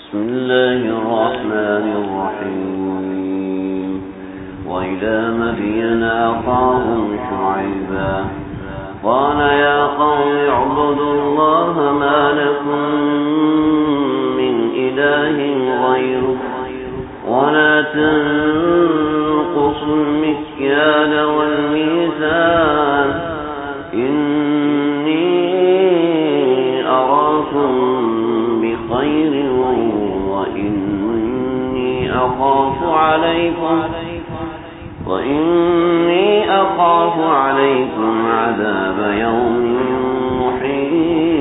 بسم الله الرحمن الرحيم وإلى مدين أخاهم شعيبا قال يا قوم اعبدوا الله ما لكم من إله غيره ولا تنقصوا المكيال والميزان إني أراكم بخير وإني أخاف عليكم عذاب يوم محيط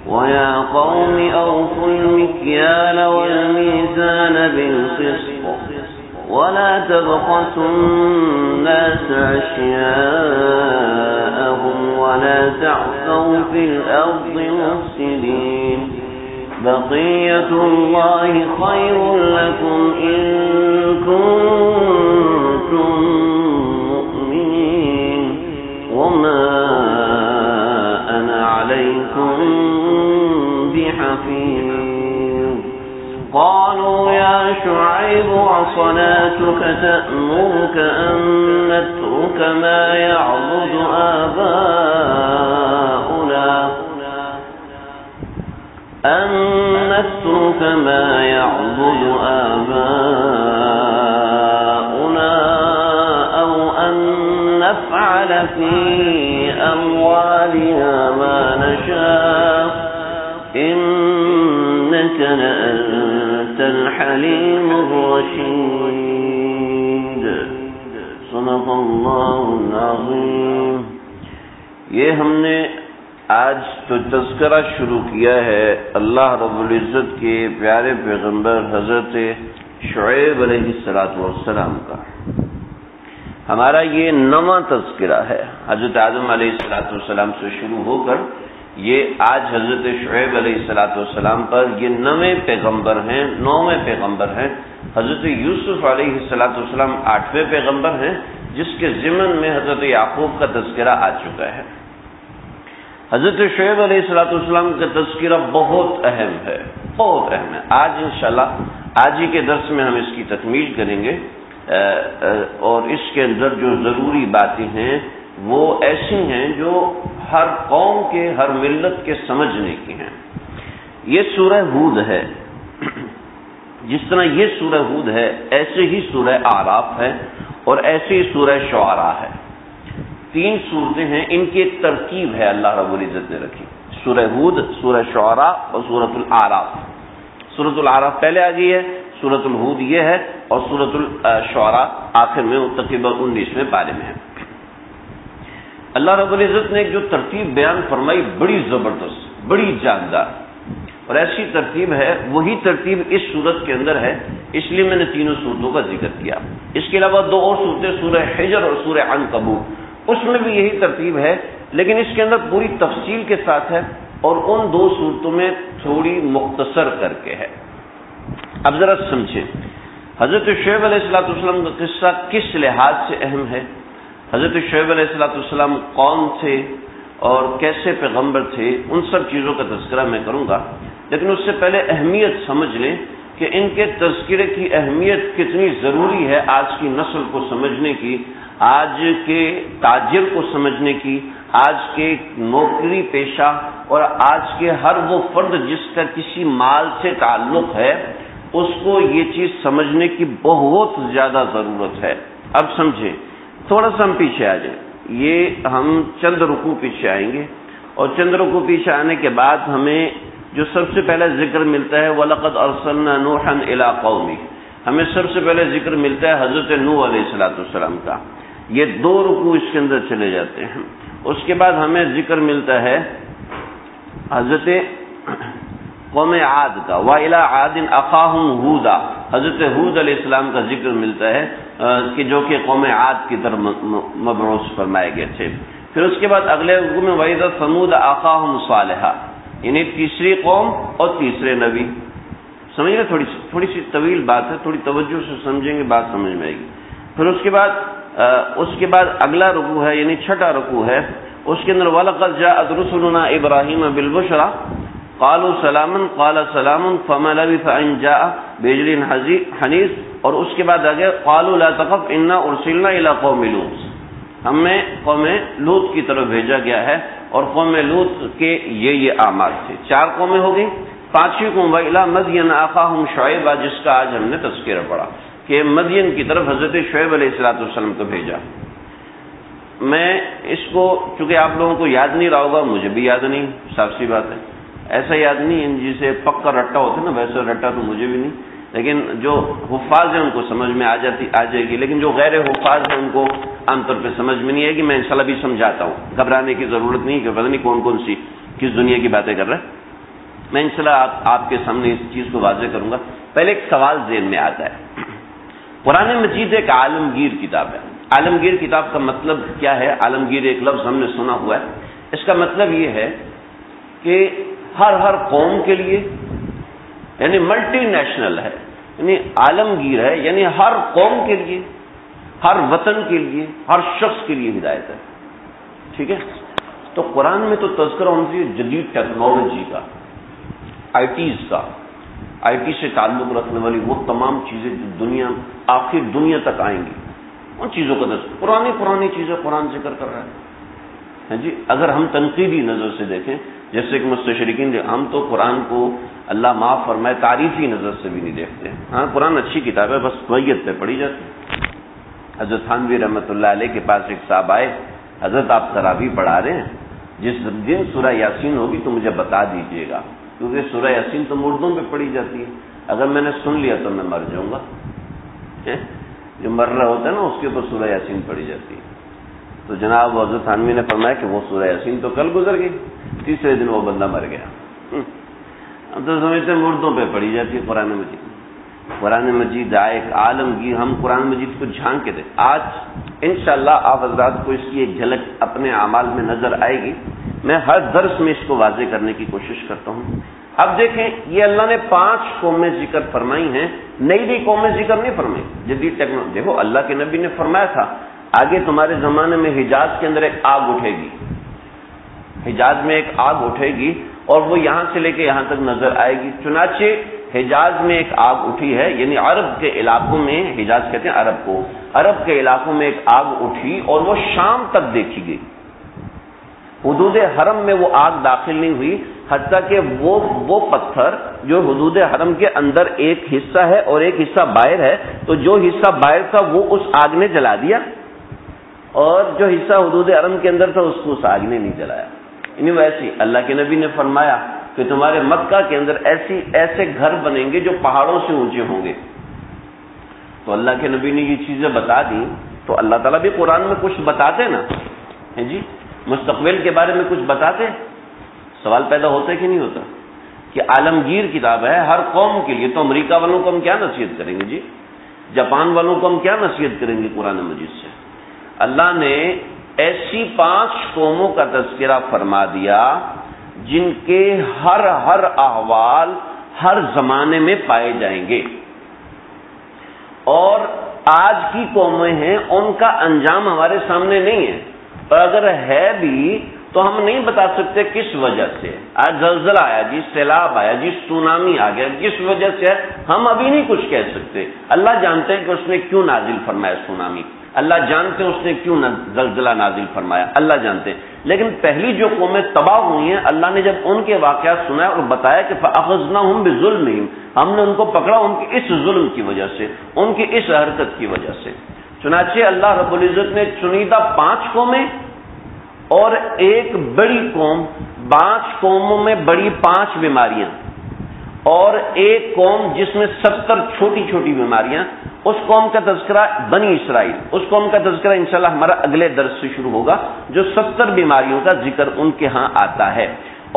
ويا قوم أوفوا المكيال والميزان بالقسط ولا تبخسوا الناس أشياءهم ولا تعثوا في الأرض مفسدين بقية الله خير لكم إن كنتم مؤمنين وما أنا عليكم بحفيظ قالوا يا شعيب وصلاتك تأمرك أن نترك ما يعبد آباؤنا أن نترك ما يعبد آباؤنا أو أن نفعل في أموالنا ما نشاء إنك لأنت الحليم الرشيد صدق الله العظيم. یہ ہم نے آج تو تذکرہ شروع کیا ہے اللہ رب العزت کے پیارے پیغمبر حضرت شعیب علیہ السلام کا. ہمارا یہ نواں تذکرہ ہے. حضرت آدم علیہ السلام سے شروع ہو کر یہ آج حضرت شعیب علیہ السلام پر یہ نویں پیغمبر ہیں، نویں پیغمبر ہیں. حضرت یوسف علیہ السلام 8ویں پیغمبر ہیں جس کے ضمن میں حضرت یعقوب کا تذکرہ آ چکا ہے. حضرت شعیب علیہ السلام کا تذکرہ بہت اہم ہے، بہت اہم ہے. آج انشاءاللہ آج ہی کے درس میں ہم اس کی تکمیل کریں گے اور اس کے اندر جو ضروری باتیں ہیں وہ ایسی ہیں جو ہر قوم کے، ہر ملت کے سمجھنے کی ہیں. یہ سورہ ہود ہے. جس طرح یہ سورہ ہود ہے ایسے ہی سورہ اعراف ہے اور ایسے ہی سورہ شعراء ہے. 3 صورتیں ہیں، ان کی ایک ترکیب ہے اللہ رب العزت نے رکھی. سورہ ہود، سورہ شعراء اور سورۃ الاعراف. سورۃ الاعراف پہلے آ گئی ہے، سورۃ الہود یہ ہے اور سورۃ الشعراء آخر میں تقریباً 19ویں پارے میں ہے. اللہ رب العزت نے ایک جو ترتیب بیان فرمائی بڑی زبردست، بڑی جاندار اور ایسی ترتیب ہے، وہی ترتیب اس سورت کے اندر ہے. اس لیے میں نے تینوں صورتوں کا ذکر کیا. اس کے علاوہ 2 اور صورتیں سورہ حجر اور سورہ عنکبوت، اس میں بھی یہی ترتیب ہے لیکن اس کے اندر پوری تفصیل کے ساتھ ہے اور ان 2 صورتوں میں تھوڑی مختصر کر کے ہے. اب ذرا سمجھیں حضرت شعیب علیہ السلام کا قصہ کس لحاظ سے اہم ہے. حضرت شعیب علیہ السلام کون تھے اور کیسے پیغمبر تھے، ان سب چیزوں کا تذکرہ میں کروں گا. لیکن اس سے پہلے اہمیت سمجھ لیں کہ ان کے تذکرے کی اہمیت کتنی ضروری ہے آج کی نسل کو سمجھنے کی، آج کے تاجر کو سمجھنے کی، آج کے نوکری پیشہ اور آج کے ہر وہ فرد جس کا کسی مال سے تعلق ہے اس کو یہ چیز سمجھنے کی بہت زیادہ ضرورت ہے. اب سمجھیں، تھوڑا سا ہم پیچھے آ جائیں. یہ ہم چند رکوع پیچھے آئیں گے اور چند رکوع پیچھے آنے کے بعد ہمیں جو سب سے پہلے ذکر ملتا ہے وَلَقَدْ أَرْسَلْنَا نُوحًا إِلَىٰ قَوْمِهِ، ہمیں سب سے پہلے ذکر ملتا ہے حضرت نوح علیہ السلام کا. یہ 2 رکوع اس کے اندر چلے جاتے ہیں. اس کے بعد ہمیں ذکر ملتا ہے حضرت قوم عاد کا، وَإِلَىٰ عَادٍ أَخَاهُمْ هُودًا، حضرت ہود علیہ السلام کا ذکر ملتا ہے کہ جو کہ قوم عاد کی طرف مبعوث فرمائے گئے تھے. پھر اس کے بعد اگلے رکوع میں وَإِذَا ثَمُودَ أَخَاهُمْ صَالِحًا، یعنی تیسری قوم اور تیسرے نبی. سمجھ رہے، تھوڑی سی طویل بات ہے، تھوڑی توجہ سے سمجھیں گے بات سمجھ میں آئے گی. پھر اس کے بعد اگلا رکوع ہے یعنی 6واں رکوع ہے، اس کے اندر وَلَقَدْ جَاءَتْ رُسُلُنَا إِبْرَاهِيمَ بِالْبُشْرَىٰ، قالوا سلاما قال سلام فما لبث ان جاء بعجل حنيذ، اور اس کے بعد آگے قالوا لا تخف انا ارسلنا الى قوم لوط، ہمیں قوم لوط کی طرف بھیجا گیا ہے، اور قوم لوط کے یہ اعمال تھے۔ 4 قومیں ہو گئی۔ 5ویں قوم وإلى مدين أخاهم شعيبا، جس کا آج ہم نے تذکرہ پڑھا کہ مدین کی طرف حضرت شعیب علیہ السلام کو بھیجا۔ میں اس کو چونکہ آپ لوگوں کو یاد نہیں رہا ہوگا، مجھے بھی یاد نہیں، صاف سی بات ہے، ایسا یاد نہیں ہے جسے پکا رٹا ہوتا ہے نا، ویسا رٹا تو مجھے بھی نہیں، لیکن جو حفاظ ہیں ان کو سمجھ میں آ جائے گی، لیکن جو غیر حفاظ ہیں ان کو عام طور پہ سمجھ میں نہیں آئے گی۔ میں انشاءاللہ بھی سمجھاتا ہوں، گھبرانے کی ضرورت نہیں کہ پتہ نہیں کون سی کس دنیا کی باتیں کر رہے ہیں۔ میں انشاءاللہ آپ کے سامنے اس چیز کو واضح کروں گا۔ پہلے ایک سوال ذہن میں آتا ہے، قرآن مجید ایک عالمگیر کتاب ہے۔ عالمگیر کتاب کا مطلب کیا ہے؟ عالمگیر ایک لفظ ہم نے سنا ہوا ہے، اس کا مطلب یہ ہے کہ ہر قوم کے لیے، یعنی ملٹی نیشنل ہے، یعنی عالمگیر ہے، یعنی ہر قوم کے لیے، ہر وطن کے لیے، ہر شخص کے لیے ہدایت ہے۔ ٹھیک ہے، تو قرآن میں تو تذکرہ ہونا چاہیے جدید ٹیکنالوجی کا، آئی ٹیز کا، آئی ٹی سے تعلق رکھنے والی وہ تمام چیزیں جو آخر دنیا تک آئیں گی، ان چیزوں کا تذکرہ، پرانی چیزیں قرآن ذکر کر رہا ہے جی۔ اگر ہم تنقیدی نظر سے دیکھیں، جیسے کہ مستشرقین، ہم تو قرآن کو اللہ معاف فرمائے تعریفی نظر سے بھی نہیں دیکھتے۔ ہاں قرآن اچھی کتاب ہے، بس وحیت پہ پڑھی جاتی ہے۔ حضرت تھانوی رحمۃ اللہ علیہ کے پاس ایک صاحب آئے، حضرت آپ تراویح پڑھا رہے ہیں، جس دن سورہ یاسین ہوگی تو مجھے بتا دیجیے گا، کیونکہ سورہ یاسین تو مردوں پہ پڑھی جاتی ہے، اگر میں نے سن لیا تو میں مر جاؤں گا۔ جو مر رہا ہوتا ہے نا اس کے اوپر سورہ یاسین پڑھی جاتی ہے۔ تو جناب حضرت تھانوی نے فرمایا کہ وہ سورہ یاسین تو کل گزر گئی، تیسرے دن وہ بندہ مر گیا۔ ہم تو سمجھتے ہیں مردوں پہ پڑھی جاتی ہے قرآن مجید۔ قرآن مجید ایک عالمگیر، ہم قرآن مجید کو جھانک کے دیں۔ آج انشاءاللہ آپ حضرات کو اس کی ایک جھلک اپنے اعمال میں نظر آئے گی۔ میں ہر درس میں اس کو واضح کرنے کی کوشش کرتا ہوں۔ اب دیکھیں، یہ اللہ نے 5 قومیں ذکر فرمائی ہیں، نئی قومیں ذکر نہیں فرمائی، جدید ٹیکنالوجی۔ دیکھو اللہ کے نبی نے فرمایا تھا آگے تمہارے زمانے میں حجاز کے اندر ایک آگ اٹھے گی، حجاز میں ایک آگ اٹھے گی اور وہ یہاں سے لے کے یہاں تک نظر آئے گی۔ چنانچہ حجاز میں ایک آگ اٹھی ہے، یعنی عرب کے علاقوں میں، حجاز کہتے ہیں عرب کو، عرب کے علاقوں میں ایک آگ اٹھی اور وہ شام تک دیکھی گئی۔ حدود حرم میں وہ آگ داخل نہیں ہوئی، حتیٰ کہ وہ پتھر جو حدود حرم کے اندر ایک حصہ ہے اور ایک حصہ باہر ہے، تو جو حصہ باہر تھا وہ اس آگ نے جلا دیا، اور جو حصہ حدود حرم کے اندر تھا اس کو اس آگ نے نہیں جلایا۔ یعنی ویسی اللہ کے نبی نے فرمایا کہ تمہارے مکہ کے اندر ایسے گھر بنیں گے جو پہاڑوں سے اونچے ہوں گے۔ تو اللہ کے نبی نے یہ چیزیں بتا دی، تو اللہ تعالیٰ بھی قرآن میں کچھ بتاتے نا جی، مستقبل کے بارے میں کچھ بتاتے۔ سوال پیدا ہوتا ہے کہ نہیں ہوتا کہ عالمگیر کتاب ہے ہر قوم کے لیے، تو امریکہ والوں کو ہم کیا نصیحت کریں گے جی، جاپان والوں کو ہم کیا نصیحت کریں گے قرآن مجید سے؟ اللہ نے ایسی 5 قوموں کا تذکرہ فرما دیا جن کے ہر احوال ہر زمانے میں پائے جائیں گے، اور آج کی قومیں ہیں ان کا انجام ہمارے سامنے نہیں ہے، اور اگر ہے بھی تو ہم نہیں بتا سکتے کس وجہ سے۔ آج زلزلہ آیا جی، سیلاب آیا جی، سونامی آ گیا، کس وجہ سے ہے ہم ابھی نہیں کچھ کہہ سکتے۔ اللہ جانتے ہیں کہ اس نے کیوں نازل فرمایا سونامی، اللہ جانتے ہیں اس نے کیوں زلزلہ نازل فرمایا، اللہ جانتے ہیں۔ لیکن پہلی جو قومیں تباہ ہوئی ہیں، اللہ نے جب ان کے واقعات سنایا اور بتایا کہ فَأَخَذْنَاهُمْ بِظُلْمِهِمْ، ہم نے ان کو پکڑا ان کے اس ظلم کی وجہ سے، ان کی اس حرکت کی وجہ سے۔ چنانچہ اللہ رب العزت نے چنیدہ 5 قومیں اور ایک بڑی قوم، 5 قوموں میں بڑی 5 بیماریاں، اور ایک قوم جس میں 70 چھوٹی چھوٹی بیماریاں، اس قوم کا تذکرہ بنی اسرائیل، اس قوم کا تذکرہ انشاءاللہ ہمارا اگلے درس سے شروع ہوگا، جو 70 بیماریوں کا ذکر ان کے ہاں آتا ہے،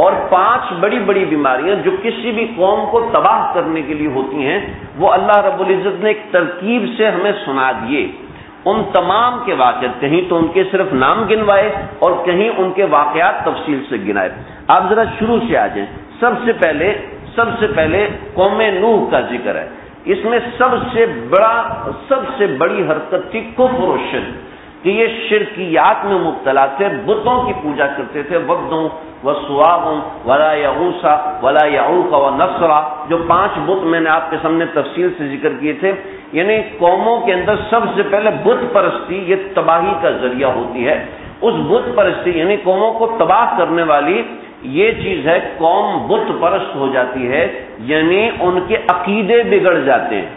اور 5 بڑی بڑی بیماریاں جو کسی بھی قوم کو تباہ کرنے کے لیے ہوتی ہیں، وہ اللہ رب العزت نے ایک ترکیب سے ہمیں سنا دیے۔ ان تمام کے واقعات، کہیں تو ان کے صرف نام گنوائے اور کہیں ان کے واقعات تفصیل سے گنائے۔ آپ ذرا شروع سے آ جائیں۔ سب سے پہلے قوم نوح کا ذکر ہے۔ اس میں سب سے بڑی حرکت تھی کفر و شرک، کہ یہ شرکیات میں مبتلا تھے، بتوں کی پوجا کرتے تھے، ودوں وسواع ولا یغوث ولا یعوق ونسرا، جو 5 بت میں نے آپ کے سامنے تفصیل سے ذکر کیے تھے، یعنی قوموں کے اندر سب سے پہلے بت پرستی یہ تباہی کا ذریعہ ہوتی ہے۔ اس بت پرستی یعنی قوموں کو تباہ کرنے والی یہ چیز ہے، قوم بت پرست ہو جاتی ہے، یعنی ان کے عقیدے بگڑ جاتے ہیں،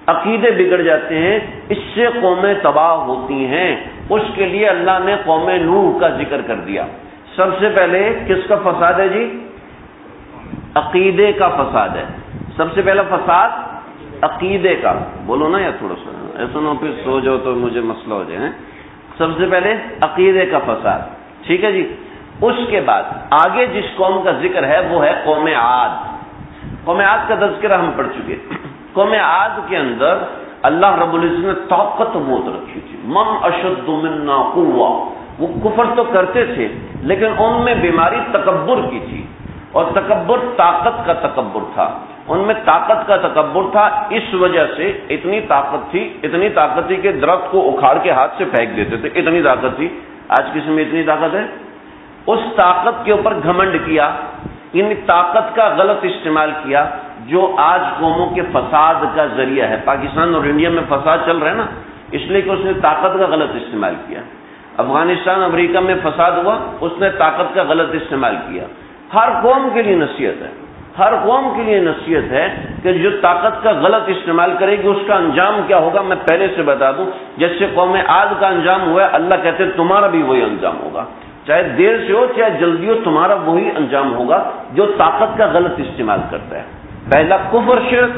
عقیدے بگڑ جاتے ہیں، اس سے قومیں تباہ ہوتی ہیں۔ اس کے لیے اللہ نے قوم نوح کا ذکر کر دیا۔ سب سے پہلے کس کا فساد ہے جی؟ عقیدے کا فساد ہے۔ سب سے پہلا فساد عقیدے کا، بولو نا یا تھوڑا سا ایسا نہ پھر سو جاؤ تو مجھے مسئلہ ہو جائے۔ سب سے پہلے عقیدے کا فساد، ٹھیک ہے جی۔ اس کے بعد آگے جس قوم کا ذکر ہے وہ ہے قوم عاد۔ قوم عاد کا تذکرہ ہم پڑھ چکے۔ قوم عاد کے اندر اللہ رب العزت نے طاقت بہت رکھی تھی، من اشد منا قوہ، وہ کفر تو کرتے تھے لیکن ان میں بیماری تکبر کی تھی، اور تکبر طاقت کا تکبر تھا، ان میں طاقت کا تکبر تھا۔ اس وجہ سے اتنی طاقت تھی کہ درخت کو اکھاڑ کے ہاتھ سے پھینک دیتے تھے، اتنی طاقت تھی۔ آج کسی میں اتنی طاقت ہے؟ اس طاقت کے اوپر گھمنڈ کیا، یعنی طاقت کا غلط استعمال کیا، جو آج قوموں کے فساد کا ذریعہ ہے۔ پاکستان اور انڈیا میں فساد چل رہا ہے نا، اس لیے کہ اس نے طاقت کا غلط استعمال کیا۔ افغانستان امریکہ میں فساد ہوا، اس نے طاقت کا غلط استعمال کیا۔ ہر قوم کے لیے نصیحت ہے، ہر قوم کے لیے نصیحت ہے کہ جو طاقت کا غلط استعمال کرے گی اس کا انجام کیا ہوگا میں پہلے سے بتا دوں۔ جیسے قوم عاد کا انجام ہوا ہے، اللہ کہتے ہیں تمہارا بھی وہی انجام ہوگا، چاہے دیر سے ہو چاہے جلدی ہو، تمہارا وہی انجام ہوگا جو طاقت کا غلط استعمال کرتا ہے۔ پہلا کفر شرک،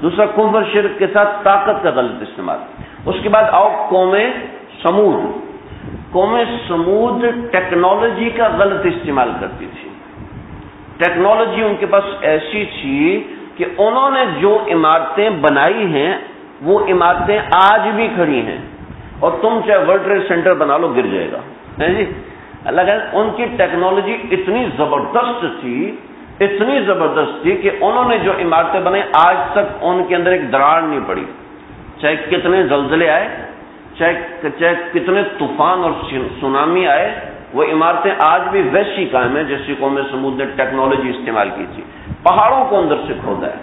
دوسرا کفر شرک کے ساتھ طاقت کا غلط استعمال۔ اس کے بعد آؤ قوم سمود۔ قوم سمود ٹیکنالوجی کا غلط استعمال کرتی تھی۔ ٹیکنالوجی ان کے پاس ایسی تھی کہ انہوں نے جو عمارتیں بنائی ہیں وہ عمارتیں آج بھی کھڑی ہیں، اور تم چاہے ورلڈ ٹریڈ سینٹر بنا لو گر جائے گا جی۔ اللہ کہتے ان کی ٹیکنالوجی اتنی زبردست تھی کہ انہوں نے جو عمارتیں بنائی آج تک ان کے اندر ایک دراڑ نہیں پڑی، چاہے کتنے زلزلے آئے، چاہے کتنے طوفان اور سونامی آئے، وہ عمارتیں آج بھی ویسی قائم ہیں جیسی قوم سمود نے ٹیکنالوجی استعمال کی تھی۔ پہاڑوں کو اندر سے کھودا ہے،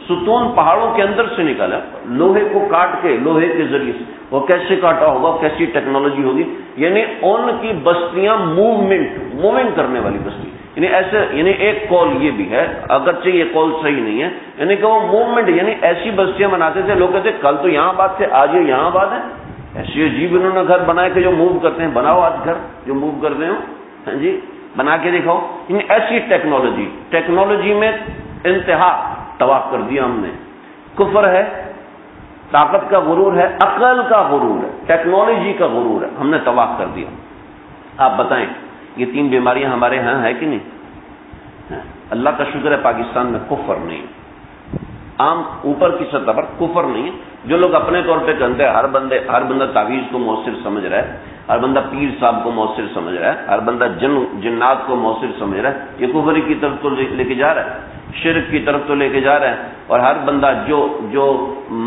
ستون پہاڑوں کے اندر سے نکالا، لوہے کو کاٹ کے لوہے کے ذریعے سے، وہ کیسے کاٹا ہوگا، کیسی ٹیکنالوجی ہوگی، یعنی ان کی بستیاں موونگ کرنے والی بستی، یعنی ایک قول یہ بھی ہے، اگرچہ یہ قول صحیح نہیں ہے، یعنی کہ وہ موومنٹ، یعنی ایسی بستیاں بناتے تھے، لوگ کہتے کل تو یہاں آباد تھے آج یہ یہاں آباد ہے۔ ایسی عجیب انہوں نے گھر بنائے کہ جو موو کرتے ہیں، بناؤ آج گھر جو موو کر رہے ہو، ہاں جی بنا کے دکھاؤ۔ یعنی ایسی ٹیکنالوجی میں انتہا تباہ کر دیا ہم نے۔ کفر ہے، طاقت کا غرور ہے، عقل کا غرور ہے، ٹیکنالوجی کا غرور ہے، ہم نے تباہ کر دیا۔ آپ بتائیں یہ 3 بیماریاں ہمارے ہاں ہے کہ نہیں؟ اللہ کا شکر ہے پاکستان میں کفر نہیں، عام اوپر کی سطح پر کفر نہیں ہے۔ جو لوگ اپنے طور پہ کہتے ہیں ہر بندہ تعویذ کو مؤثر سمجھ رہا ہے، ہر بندہ پیر صاحب کو مؤثر سمجھ رہا ہے، ہر بندہ جنات کو مؤثر سمجھ رہا ہے، یہ کفر کی طرف تو لے کے جا رہا ہے، شرک کی طرف تو لے کے جا رہا ہے۔ اور ہر بندہ جو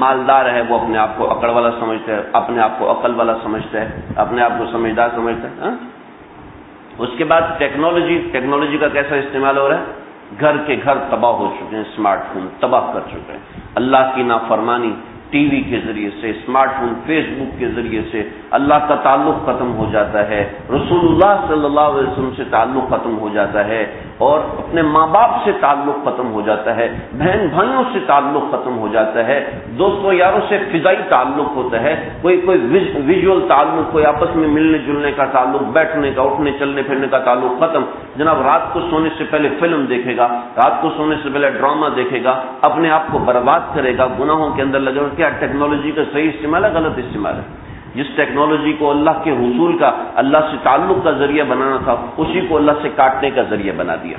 مالدار ہے وہ اپنے آپ کو عقل والا سمجھتا ہے، اپنے آپ کو عقل والا سمجھتا ہے، اپنے آپ کو سمجھدار سمجھتا ہے۔ اس کے بعد ٹیکنالوجی کا کیسا استعمال ہو رہا ہے؟ گھر کے گھر تباہ ہو چکے ہیں، اسمارٹ فون تباہ کر چکے ہیں۔ اللہ کی نافرمانی ٹی وی کے ذریعے سے، اسمارٹ فون، فیس بک کے ذریعے سے اللہ کا تعلق ختم ہو جاتا ہے، رسول اللہ صلی اللہ علیہ وسلم سے تعلق ختم ہو جاتا ہے، اور اپنے ماں باپ سے تعلق ختم ہو جاتا ہے، بہن بھائیوں سے تعلق ختم ہو جاتا ہے، دوستوں یاروں سے فضائی تعلق ہوتا ہے، کوئی ویژول تعلق، کوئی آپس میں ملنے جلنے کا تعلق، بیٹھنے کا، اٹھنے چلنے پھرنے کا تعلق ختم۔ جناب رات کو سونے سے پہلے فلم دیکھے گا، رات کو سونے سے پہلے ڈرامہ دیکھے گا، اپنے آپ کو برباد کرے گا، گناہوں کے اندر لگے گا۔ کیا ٹیکنالوجی کا صحیح استعمال ہے غلط استعمال ہے؟ جس ٹیکنالوجی کو اللہ کے حصول کا، اللہ سے تعلق کا ذریعہ بنانا تھا، اسی کو اللہ سے کاٹنے کا ذریعہ بنا دیا۔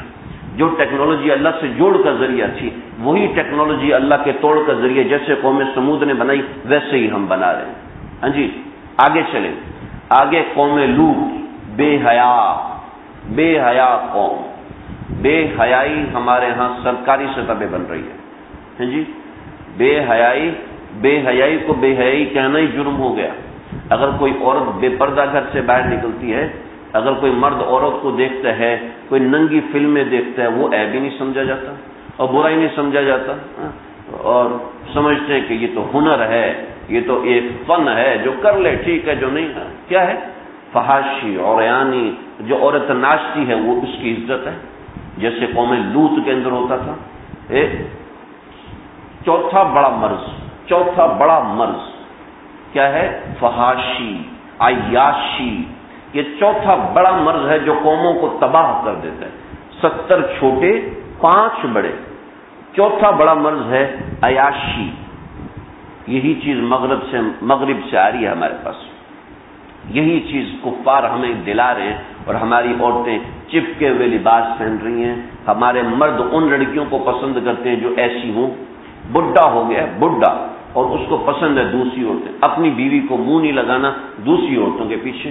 جو ٹیکنالوجی اللہ سے جوڑ کا ذریعہ تھی وہی ٹیکنالوجی اللہ کے توڑ کا ذریعہ جیسے قوم سمود نے بنائی ویسے ہی ہم بنا رہے ہیں۔ ہاں جی آگے چلیں، آگے قوم لوط، بے حیا قوم۔ بے حیائی ہمارے ہاں سرکاری سطح پہ بن رہی ہے۔ ہاں جی بے حیائی کو بے حیائی کہنا ہی جرم ہو گیا۔ اگر کوئی عورت بے پردہ گھر سے باہر نکلتی ہے اگر کوئی مرد عورت کو دیکھتا ہے، کوئی ننگی فلمیں دیکھتا ہے، وہ عیب ہی نہیں سمجھا جاتا اور برا ہی نہیں سمجھا جاتا، اور سمجھتے ہیں کہ یہ تو ہنر ہے، یہ تو ایک فن ہے، جو کر لے ٹھیک ہے، جو نہیں ہے کیا ہے، فحاشی عریانی. جو عورت ناچتی ہے وہ اس کی عزت ہے، جیسے قوم لوط کے اندر ہوتا تھا. چوتھا بڑا مرض کیا ہے؟ فحاشی، عیاشی. یہ چوتھا بڑا مرض ہے جو قوموں کو تباہ کر دیتا ہے. 70 چھوٹے 5 بڑے. چوتھا بڑا مرض ہے عیاشی. یہی چیز مغرب سے آ رہی ہے ہمارے پاس، یہی چیز کفار ہمیں دلا رہے ہیں، اور ہماری عورتیں چپکے ہوئے لباس پہن رہی ہیں. ہمارے مرد ان لڑکیوں کو پسند کرتے ہیں جو ایسی ہوں. بڈھا ہو گیا بڈھا، اور اس کو پسند ہے دوسری عورتیں. اپنی بیوی کو منہ نہیں لگانا دوسری عورتوں کے پیچھے.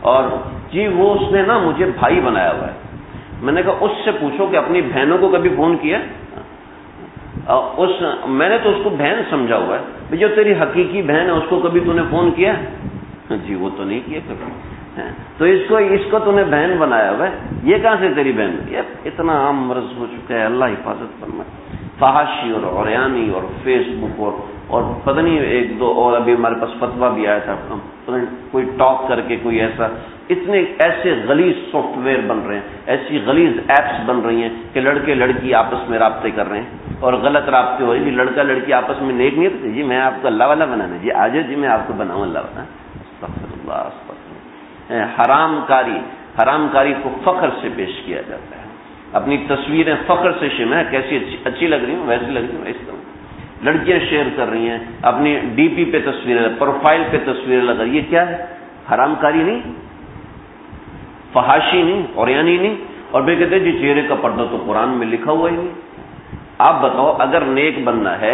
اور جی وہ اس نے نا مجھے بھائی بنایا ہوا ہے. میں نے کہا اس سے پوچھو کہ اپنی بہنوں کو کبھی فون کیا؟ میں نے تو اس کو بہن سمجھا ہوا ہے، جو تیری حقیقی بہن ہے اس کو کبھی تو نے فون کیا؟ جی وہ تو نہیں کیا کبھی. تو اس کو تو نے بہن بنایا ہوا ہے، یہ کہاں سے تیری بہن؟ یہ اتنا عام مرض ہو چکا ہے، اللہ حفاظت فرمائے. فحاشی اور عریانی اور فیس بک اور پتہ نہیں ایک دو اور ابھی ہمارے پاس فتویٰ بھی آیا تھا، کوئی ٹاک کر کے کوئی ایسے غلیظ سافٹ ویئر بن رہے ہیں، ایسی غلیظ ایپس بن رہی ہیں کہ لڑکے لڑکی آپس میں رابطے کر رہے ہیں اور غلط رابطے ہو رہے ہیں. لڑکا لڑکی آپس میں نیک نہیں ہوتے، جی میں آپ کو اللہ والا بنانا، جی آج جی میں آپ کو بناؤں اللہ والا. استغفر اللہ استغفر اللہ. حرام کاری کو فخر سے پیش کیا جاتا ہے. اپنی تصویریں فخر سے شمع کیسی اچھی لگ رہی ہوں، ویسی لگ رہی ہوں. اس طرح لڑکیاں شیئر کر رہی ہیں اپنی ڈی پی پہ تصویریں، پروفائل پہ تصویریں لگا. یہ کیا ہے؟ حرام کاری نہیں، فحاشی نہیں، عریانی نہیں. اور بھی کہتے ہیں جی چہرے کا پردہ تو قرآن میں لکھا ہوا ہی نہیں. آپ بتاؤ اگر نیک بننا ہے